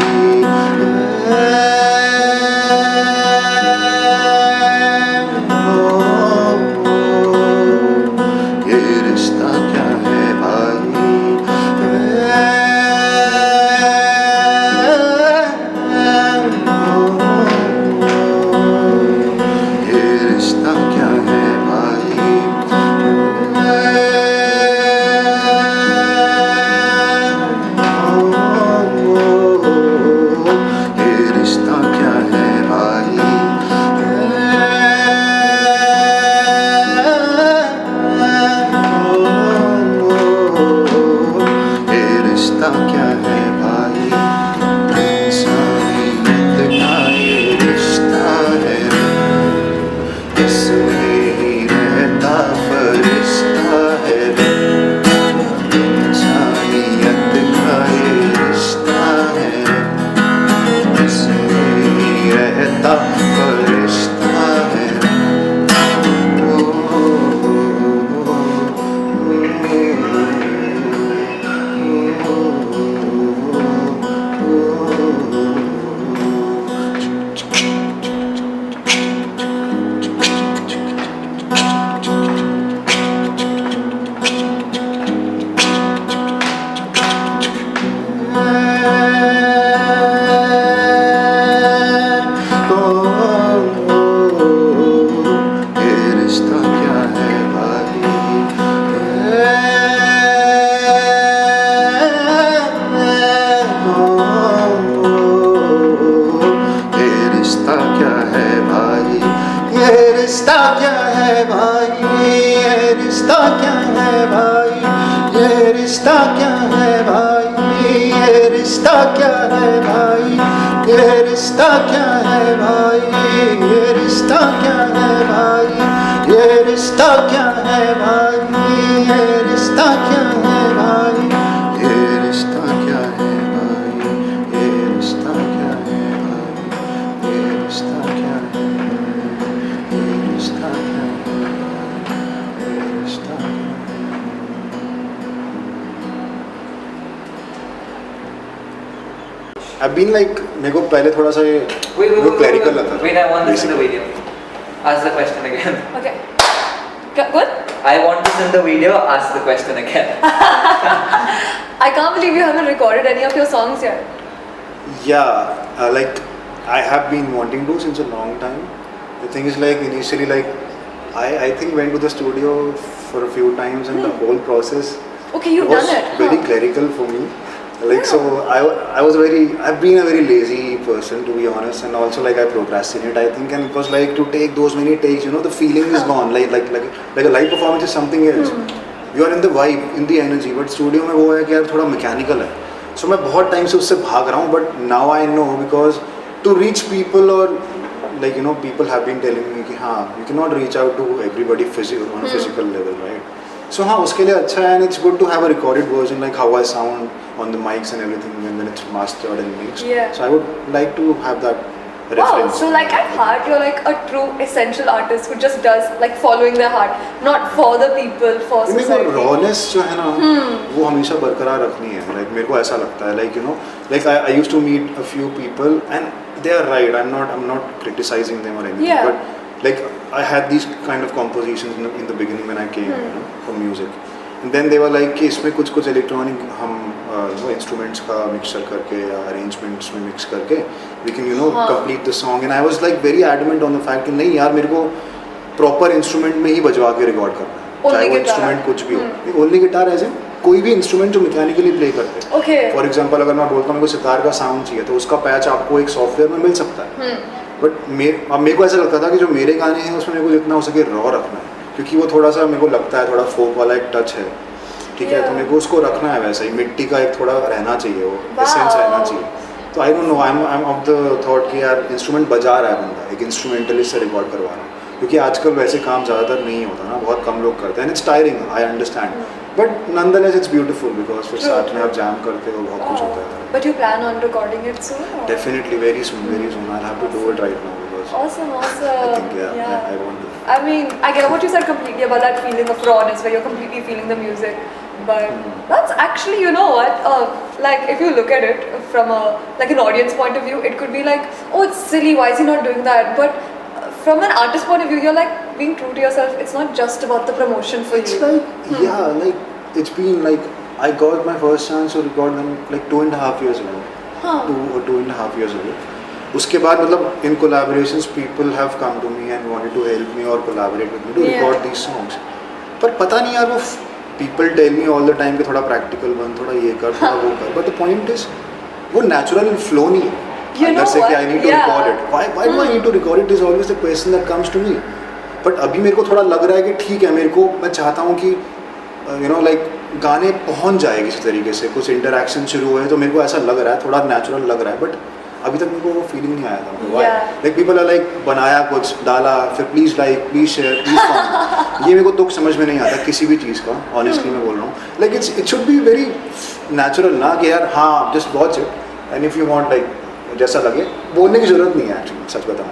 I've been like मेरे को पहले थोड़ा सा ये clerical लगता था. Wait, I want this in the video. Ask the question again. Okay. Good? I want this in the video. Ask the question again. I can't believe you haven't recorded any of your songs yet. Yeah, like I have been wanting to since a long time. The thing is like initially like I think went to the studio for a few times and the whole process Okay, you've was done it. very huh? clerical for me. Like so I've been a very lazy person to be honest, and also like I procrastinate I think, and it was like to take those many takes, you know, the feeling is gone. Like a live performance is something else. You are in the vibe, in the energy, but studio में वो है कि यार थोड़ा mechanical है. So मैं बहुत time से उससे भाग रहा हूँ, but now I know because to reach people or like you know people have been telling me कि हाँ you cannot reach out to everybody on a physical level, right? So हाँ उसके लिए अच्छा है, and it's good to have a recorded version like how I sound on the mics and everything when it's mastered and mixed. Yeah. So I would like to have that Wow, reference. so like at heart you're like a true essential artist who just does like following their heart, not for the people, for मेरे को society. rawness जो है ना वो हमेशा बरकरार रखनी है. Like मेरे को ऐसा लगता है like you know like I used to meet a few people and they are right. I'm not criticizing them or anything. Yeah. But like I had these kind of compositions in the beginning when I came you know, for music. And then they were like कि इसमें कुछ electronic हम instruments का mixer करके या arrangements में mix करके we can you know complete the song. And I was like very adamant on the fact कि नहीं यार मेरे को proper instrument में ही बजवा के record करना है. चाहे वो instrument कुछ भी हो. Only guitar as in कोई भी instrument जो mechanically play करते हैं. Okay. For example अगर मैं बोलता हूँ मेरे को सितार का sound चाहिए तो उसका patch आपको एक software में मिल सकता है. But मेरे को ऐसा लगता था कि जो मेरे गाने हैं उसमें मेरे को जितना हो सके raw रखना है. क्योंकि वो थोड़ा सा मेरे को लगता है थोड़ा फोक वाला एक टच है, ठीक है, तो मेरे को उसको रखना है वैसा ही, मिट्टी का एक थोड़ा रहना चाहिए, वो एसेंस रहना चाहिए. तो आई don't know, I am of the thought कि यार इंस्ट्रूमेंट बजा रहा है बंदा, एक इंस्ट्रूमेंटलिस्ट से रिकॉर्ड करवा रहा हूँ, क्योंकि आजकल वैसे काम ज़्यादातर नहीं होता ना, बहुत कम लोग करते हैं. And it's tiring, I understand, but nonetheless it's beautiful because फिर साथ में आप जैम करते हो, बहुत कुछ होता है. But you plan on recording it soon? Or? Definitely, very soon. I'll have to do it right now because Awesome. I think I want to. I mean, I get what you said completely about that feeling of rawness where you're completely feeling the music. But that's actually, you know what, like if you look at it from like an audience point of view, it could be like, oh, it's silly, why is he not doing that? But from an artist point of view, you're like being true to yourself. It's not just about the promotion for It's you. like, yeah, like it's been like, I got my first chance to record them like 2.5 years ago. Two and a half years ago. उसके बाद मतलब in collaborations people have come to me and wanted to help me or collaborate with me to record these songs. पर पता नहीं यार वो people tell me all the time कि थोड़ा practical बन, थोड़ा ये कर, थोड़ा वो कर. But the point is वो natural flow नहीं है. अंदर से कि I need to record it. Why do I need to record it is always the question that comes to me. But अभी मेरे को थोड़ा लग रहा है कि ठीक है, मेरे को मैं चाहता हूँ कि you know like गाने पहुँच जाए किसी तरीके से, कुछ इंटरेक्शन शुरू हुए तो मेरे को ऐसा लग रहा है, थोड़ा नेचुरल लग रहा है. बट अभी तक मेरे को वो फीलिंग नहीं आया था. लाइक पीपल आर लाइक बनाया कुछ, डाला, फिर please like, please share, please comment. ये मेरे को तुक समझ में नहीं आता किसी भी चीज़ का, ऑनेस्टली मैं बोल रहा हूँ. Like it should be very natural ना कि यार हाँ just watch it and if you want like जैसा लगे, बोलने की जरूरत नहीं है एक्चुअली, सच बताऊँ.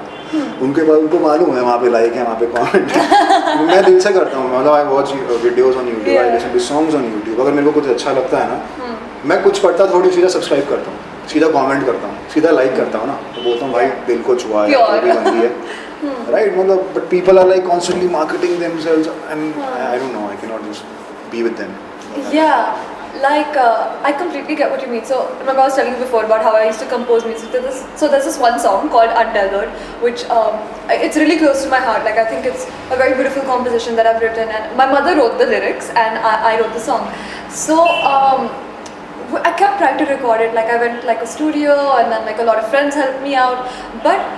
उनको मालूम है वहाँ पे लाइक है, वहाँ पे कमेंट है. मैं दिल से करता हूँ, मतलब I watch videos on YouTube, I listen to songs on YouTube. अगर मेरे को कुछ अच्छा लगता है ना, मैं कुछ पढ़ता थोड़ी सीधा सब्सक्राइब करता हूँ, सीधा कमेंट करता हूँ, सीधा लाइक करता हूँ ना, तो बोलता हूँ भाई दिल को छुआ है, जो भी बंदी है, राइट. मतलब but people are like constantly marketing themselves and I don't know, I cannot just be with them. Yeah. Like I completely get what you mean. So remember I was telling you before about how I used to compose music. So there's this one song called Untethered, which it's really close to my heart. Like I think it's a very beautiful composition that I've written, and my mother wrote the lyrics and I wrote the song. So I kept trying to record it. Like I went to like a studio and then like a lot of friends helped me out. But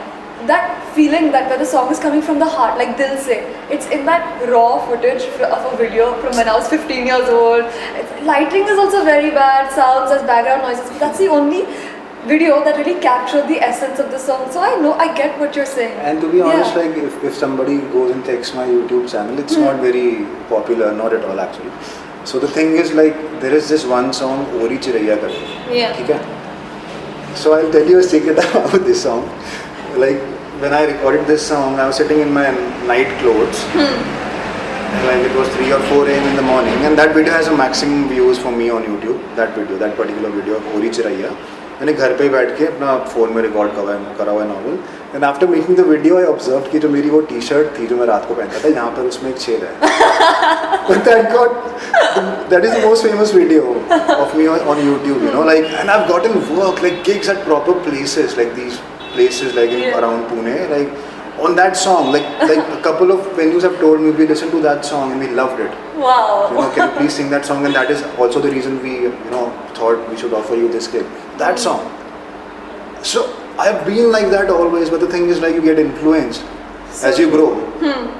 that feeling that where the song is coming from the heart, like Dil Se, it's in that raw footage of a video from when I was 15 years old. Lighting is also very bad, sounds as background noises, but that's the only video that really captured the essence of the song. So I know, I get what you're saying. And to be honest, like if somebody goes and checks my YouTube channel, it's not very popular, not at all actually. So the thing is like, there is this one song, Ori Chiraiya karke. Yeah. ठीक है? So I'll tell you a secret about this song. Like when I recorded this song, I was sitting in my night clothes. And like it was 3 or 4 a.m. in the morning, and that video has a maximum views for me on YouTube. That particular video of Ori Chiraiya. मैंने घर पे ही बैठ के अपना phone में record करा हुआ है normal. And after making the video I observe कि जो मेरी वो टी शर्ट थी जो मैं रात को पहनता था, यहाँ पर उसमें एक छेद है. But that is the most famous video of me on YouTube, you know, like, and I've gotten work, like gigs at proper places, like these places like around Pune, like on that song, like a couple of venues have told me we listened to that song and we loved it. Wow. You know, can you please sing that song? And that is also the reason we, you know, thought we should offer you this gig. That song. So I've been like that always, but the thing is, like, you get influenced as you grow,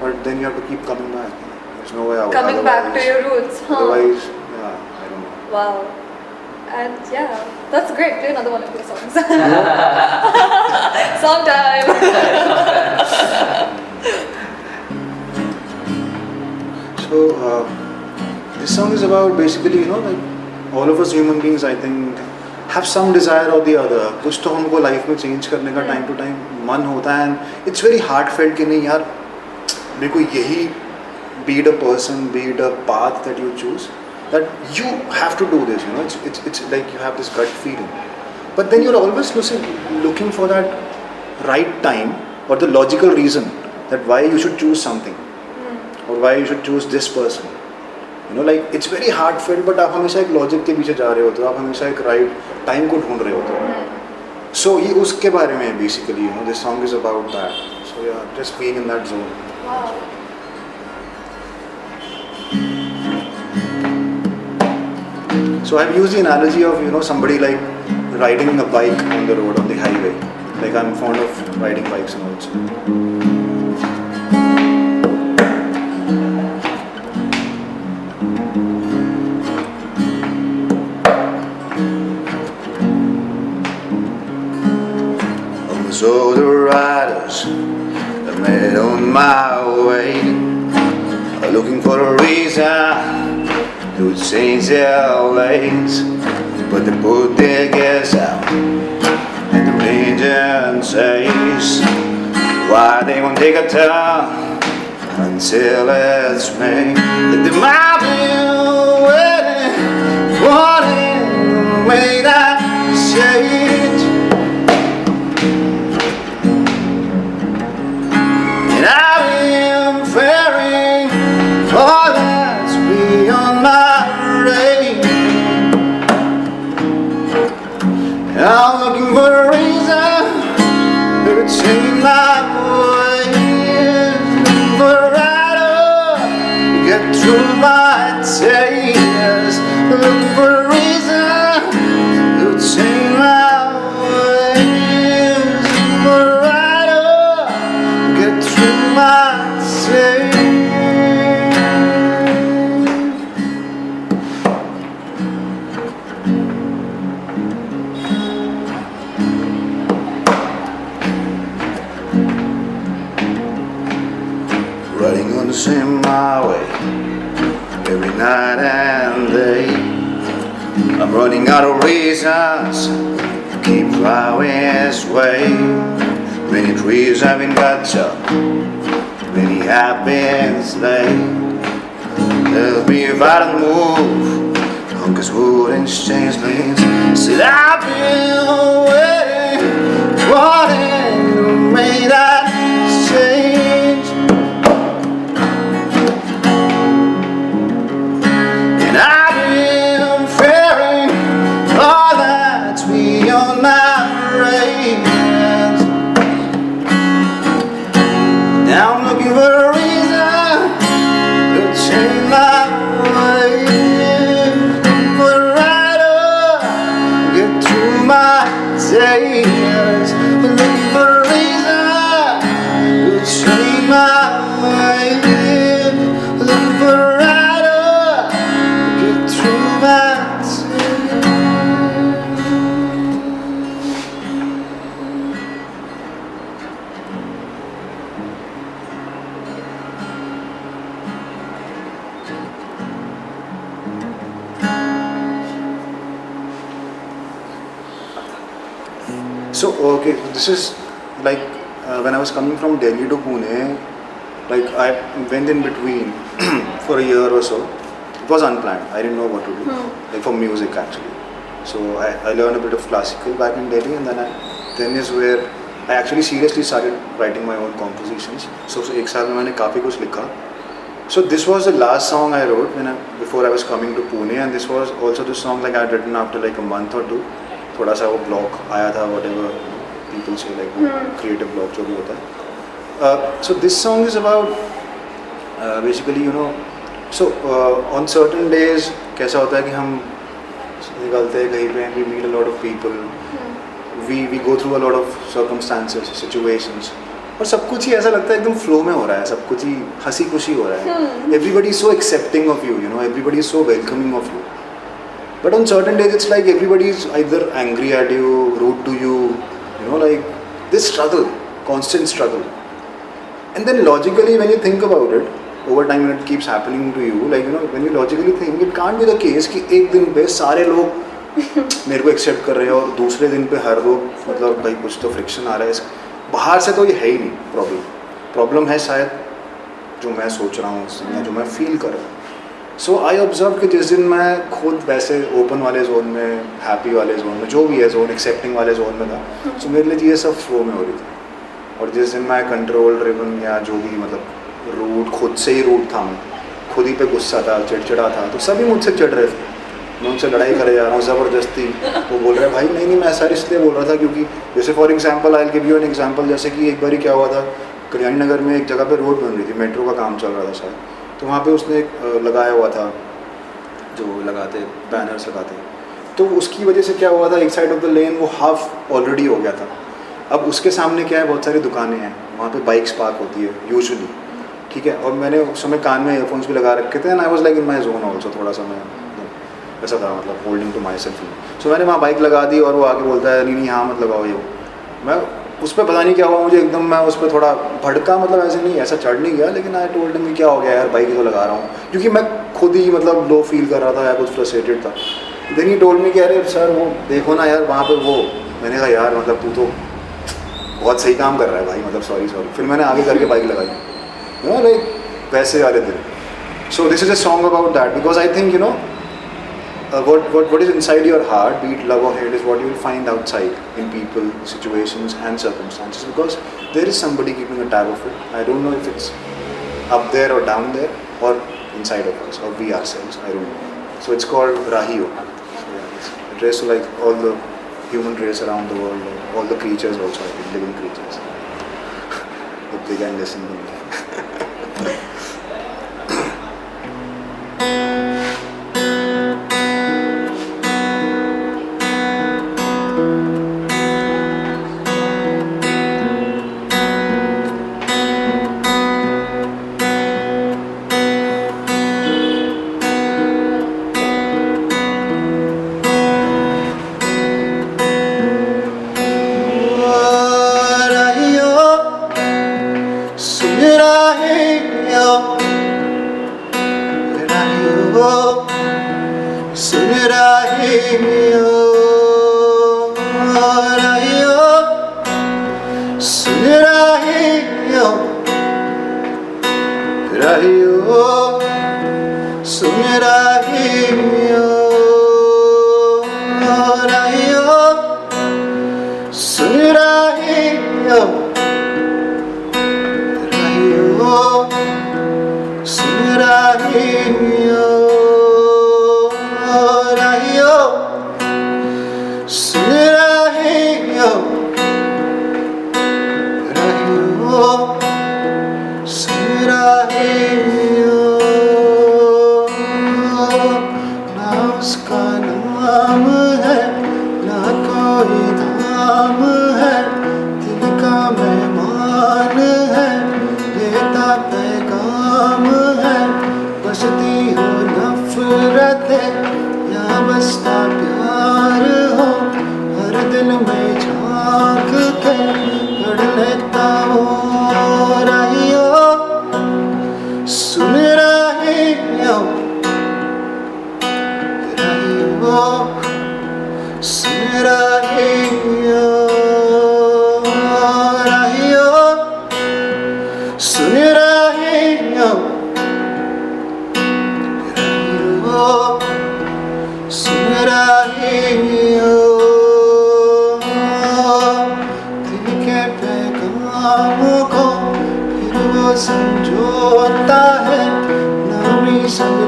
but then you have to keep coming back. There's no way out. Coming back to your roots. Otherwise, yeah, I don't know. Wow. And yeah, that's great. Play another one of your songs. Song time. So this song is about basically, you know, like all of us human beings, I think, have some desire or the other. कुछ तो हमको life में change करने का time to time मन होता है, and it's very heartfelt कि नहीं यार मेरे को यही, be it a person, be it a path that you choose, that you have to do this, you know, it's like you have this gut feeling. But then you're always looking for that right time or the logical reason that why you should choose something or why you should choose this person. You know, like it's very heartfelt, but आप हमेशा एक logic के पीछे जा रहे होते हो, आप हमेशा एक राइट टाइम को ढूंढ रहे होते हो. So ये उसके बारे में basically, you know, this song is about that. So yeah, just being in that zone. Wow. So I've used the analogy of, you know, somebody like riding a bike on the road, on the highway. Like I'm fond of riding bikes and also. So the riders I met on my way are looking for a reason to change their lanes, but they put their gas out and the engine says why they won't take a turn until it's made. That they might be waiting, wanting to make that change. And I've been fearing all that's beyond my range. And I'm looking for a reason to change my ways. Looking for a rider to get through my days. Looking for a reason to change my ways. Looking for a rider to get through my days. Riding on the same highway every night and day. I'm running out of reasons to keep plowing this way. Many trees have been cut up, many have been slain. Tell me if I don't move, hunkers wouldn't change lanes. Said I've been waiting, wanting to make that change. And I've been fearing all that's beyond my range. Now I'm looking for a reason to change my ways. Looking for a rider to get through my days. Looking for a reason to change my ways. Looking for a rider to get through my days. So okay, this is like when I was coming from Delhi to Pune, like I went in between for a year or so. It was unplanned. I didn't know what to do, like for music actually. So I learned a bit of classical back in Delhi, and then is where I actually seriously started writing my own compositions. So एक साल में मैंने काफ़ी कुछ लिखा. So this was the last song I wrote before I was coming to Pune, and this was also the song like I had written after like a month or two. थोड़ा सा वो block आया था, whatever people say, like creative block जो भी होता है. So this song is about basically so on certain days कैसा होता है कि हम निकलते हैं कहीं पे, we meet a lot of people, we go through a lot of circumstances, situations, और सब कुछ ही ऐसा लगता है एकदम फ्लो में हो रहा है, सब कुछ ही हंसी खुशी हो रहा है. Everybody is so accepting of you, everybody is so welcoming of you. But on certain days it's like everybody is either angry at you, rude to you, like this struggle, constant struggle. And then logically when you think about it, over time when it keeps happening to you, like when you logically think, it can't be the case कि एक दिन पे सारे लोग मेरे को accept कर रहे हैं और दूसरे दिन पे हर लोग मतलब भाई कुछ तो फ्रिक्शन आ रहा है बाहर से. तो ये है ही नहीं प्रॉब्लम है शायद जो मैं सोच रहा हूँ या जो मैं फील कर रहा हूँ. सो आई ऑब्जर्व कि जिस दिन मैं खुद वैसे ओपन वाले जोन में, हैप्पी वाले जोन में, जो भी है जोन, एक्सेप्टिंग वाले जोन में था, सो मेरे लिए चीज़ें सब फ्लो में हो रही थी. और जिस दिन मैं कंट्रोल ड्रिवन या जो भी मतलब रूड, खुद से ही रूड था, मैं खुद ही पे गुस्सा था, चिड़चिड़ा था, तो सभी मुझसे चिढ़ रहे थे. मैं उनसे लड़ाई करे जा रहा हूँ ज़बरदस्ती. वो बोल रहे हैं भाई नहीं मैं ऐसा इसलिए बोल रहा था क्योंकि जैसे for example I will give you an example. जैसे कि एक बार क्या हुआ था, कल्याणी नगर में एक जगह पे रोड बन रही थी, मेट्रो का काम चल रहा था शायद, तो वहाँ पे उसने एक लगाया हुआ था जो लगाते बैनर्स लगाते, तो उसकी वजह से क्या हुआ था, एक साइड ऑफ द लेन वो हाफ ऑलरेडी हो गया था. अब उसके सामने क्या है, बहुत सारी दुकानें हैं, वहाँ पे बाइक्स पार्क होती है यूजुअली, ठीक है. और मैंने उस समय कान में ईयरफोन्स भी लगा रखे थे, and I was like in my zone also, थोड़ा सा मैं ऐसा था, मतलब होल्डिंग टू माई सेल्फ. सो मैंने वहाँ बाइक लगा दी और वो आके बोलता है नहीं हाँ मत लगाओ ये. मैं उस पर पता नहीं क्या हुआ मुझे, एकदम मैं उस पर थोड़ा भड़का, मतलब ऐसे नहीं, ऐसा चढ़ नहीं गया, लेकिन आई टोल्ड हिम कि क्या हो गया यार, बाइक तो लगा रहा हूँ, क्योंकि मैं खुद ही मतलब लो फील कर रहा था या कुछ फ्रस्ट्रेटेड था. देन ही टोल्ड मी कि अरे सर वो देखो ना यार वहाँ पे वो. मैंने कहा यार मतलब तू तो बहुत सही काम कर रहा है भाई, मतलब सॉरी. फिर मैंने आगे करके बाइक लगाई, लाइक वैसे वाले दिन. So this is a song about that, because I think what is inside your heart, be it love or hate, is what you will find outside in people, situations and circumstances, because there is somebody keeping a tab of it. I don't know if it's up there or down there or inside of us or we ourselves, I don't know. So it's called Rahiyo. So yeah, it's addressed to like all the human race around the world, all the creatures also, I think, living creatures, if they can listen to me.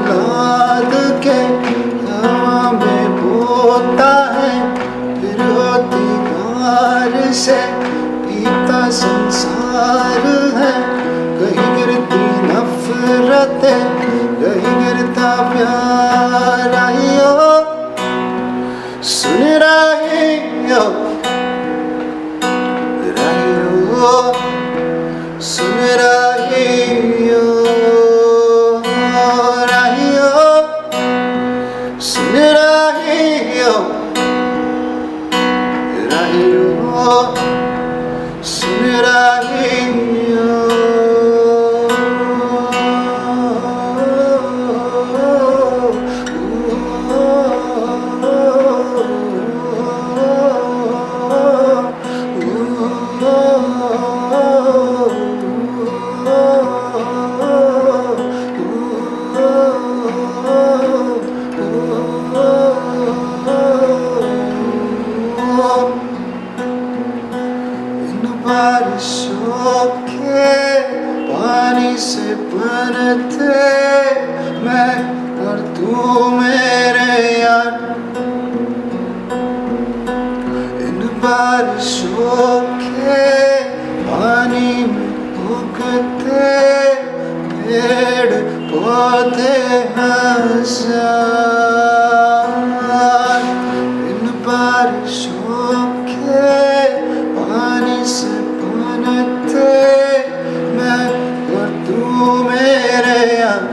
लाद के हवा में बोता है, फिर होती बारिश है, पीता संसार है, कहीं गिरती नफरतें, कहीं गिरता प्यार। आइयो सुन रहे हो, सुन रहे हो, सुन रहे हो, सुन रहे हो। बारिशों के पानी से बनते मैं और तू मेरे यार, इन बारिशों के पानी में उगते पेड़ पौधे हजार, इन बारिशों के पानी से बनते मैं और तू मेरे यार,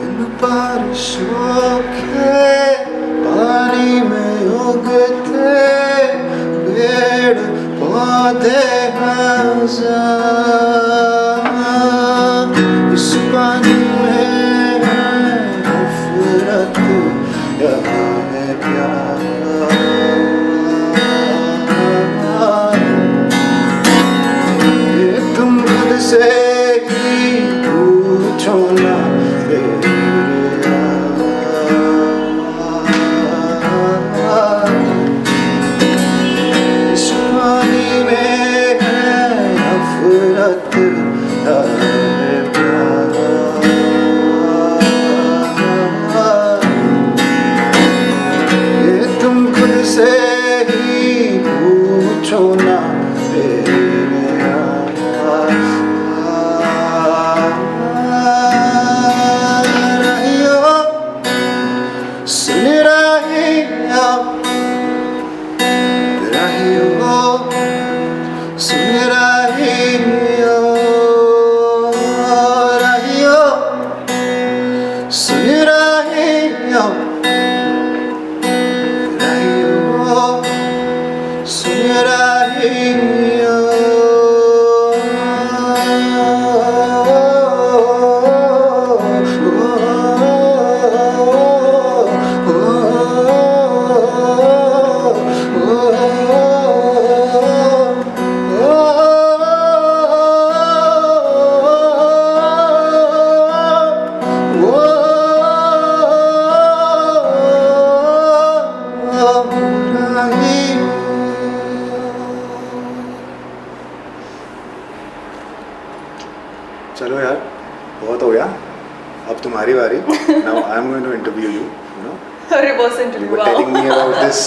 इन बारिशों के पानी में उगते पेड़ पौधे हजार, इस पानी में है नफरत या है प्यार। से ही पूछो ना मेरे यार, इस पानी में है नफरत है प्यार। ये तुम खुद से ही पूछो ना मेरे चलो यार बहुत हो गया, अब तुम्हारी बारी। Now I'm going to interview you. You know, Reverse you interview. were Wow. telling me about this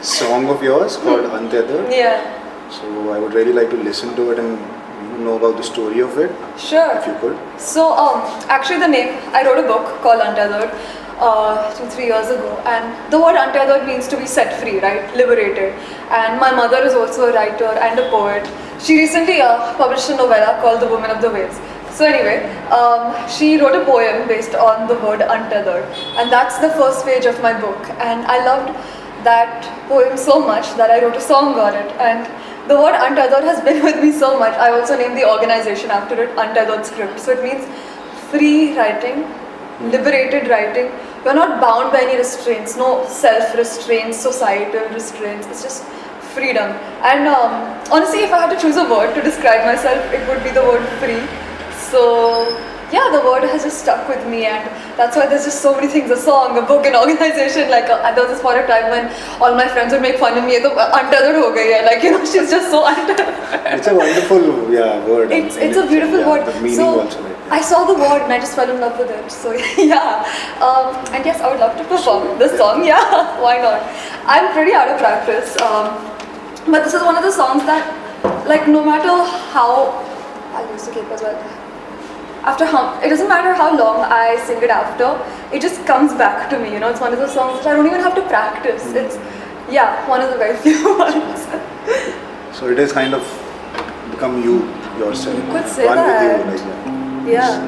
song of yours called Untethered. Yeah, So I would really like to listen to it and know about the story of it, sure. if you could. So, actually, the name, I wrote a book called Untethered 2-3 years ago, and the word untethered means to be set free, right? Liberated. And my mother is also a writer and a poet. She recently published a novella called The Woman of the Waves. So anyway, she wrote a poem based on the word untethered, and that's the first page of my book. And I loved that poem so much that I wrote a song on it. And the word untethered has been with me so much. I also named the organization after it, Untethered Script. So it means free writing, liberated writing. You're not bound by any restraints, no self-restraints, societal restraints. It's just freedom. And honestly, if I had to choose a word to describe myself, it would be the word free. So yeah, the word has just stuck with me, and that's why there's just so many things, a song, a book, an organization. Like there was this point of time when all my friends would make fun of me, तो untethered हो गई है, like you know, she's just so untethered. It's a wonderful word. It's a beautiful word. The meaning So, also, like, I saw the word and I just fell in love with it. So yeah, and yes, I would love to perform this song. Yeah, why not? I'm pretty out of practice, but this is one of the songs that, like, no matter how, I'll use the cape as well. After how, it doesn't matter how long I sing it after, it just comes back to me. You know, it's one of those songs that I don't even have to practice. It's, yeah, one of the very few ones. So it is kind of become you yourself. You could say One that. with you, like that. Yeah.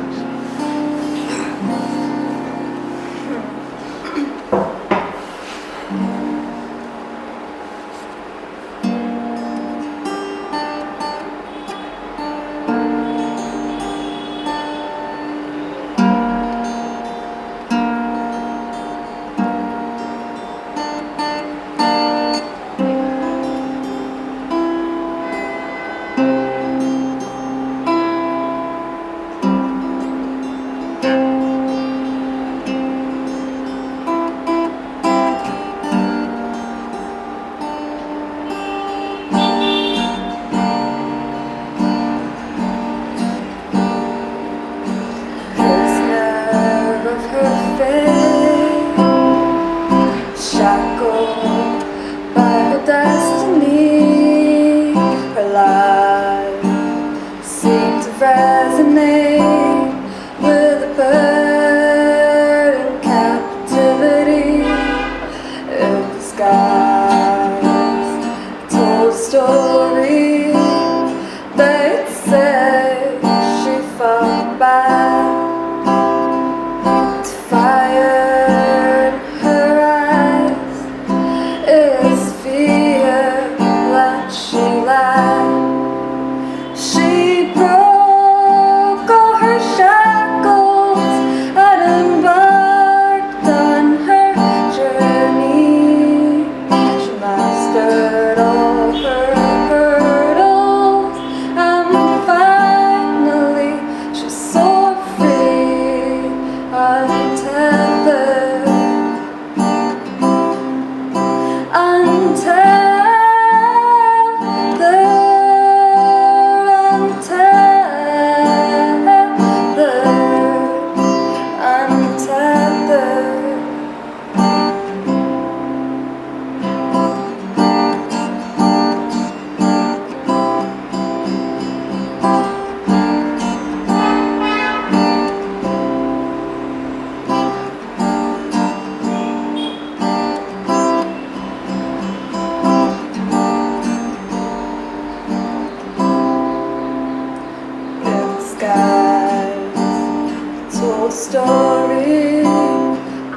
Story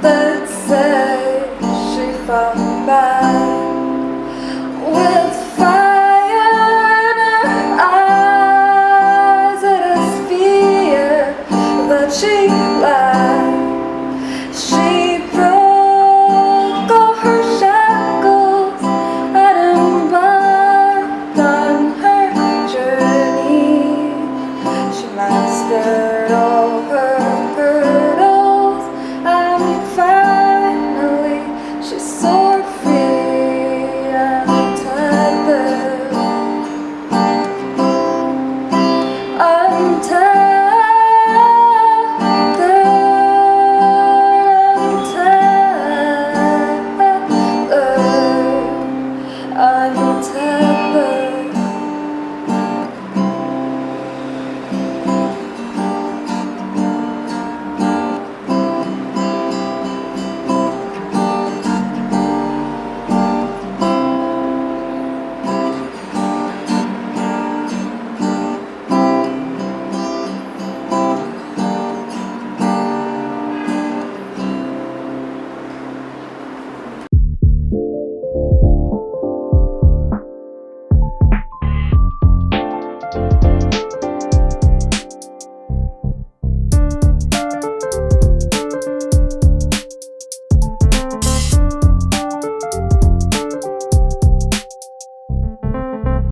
that says she found back with fire in her eyes. It is fear that she lies.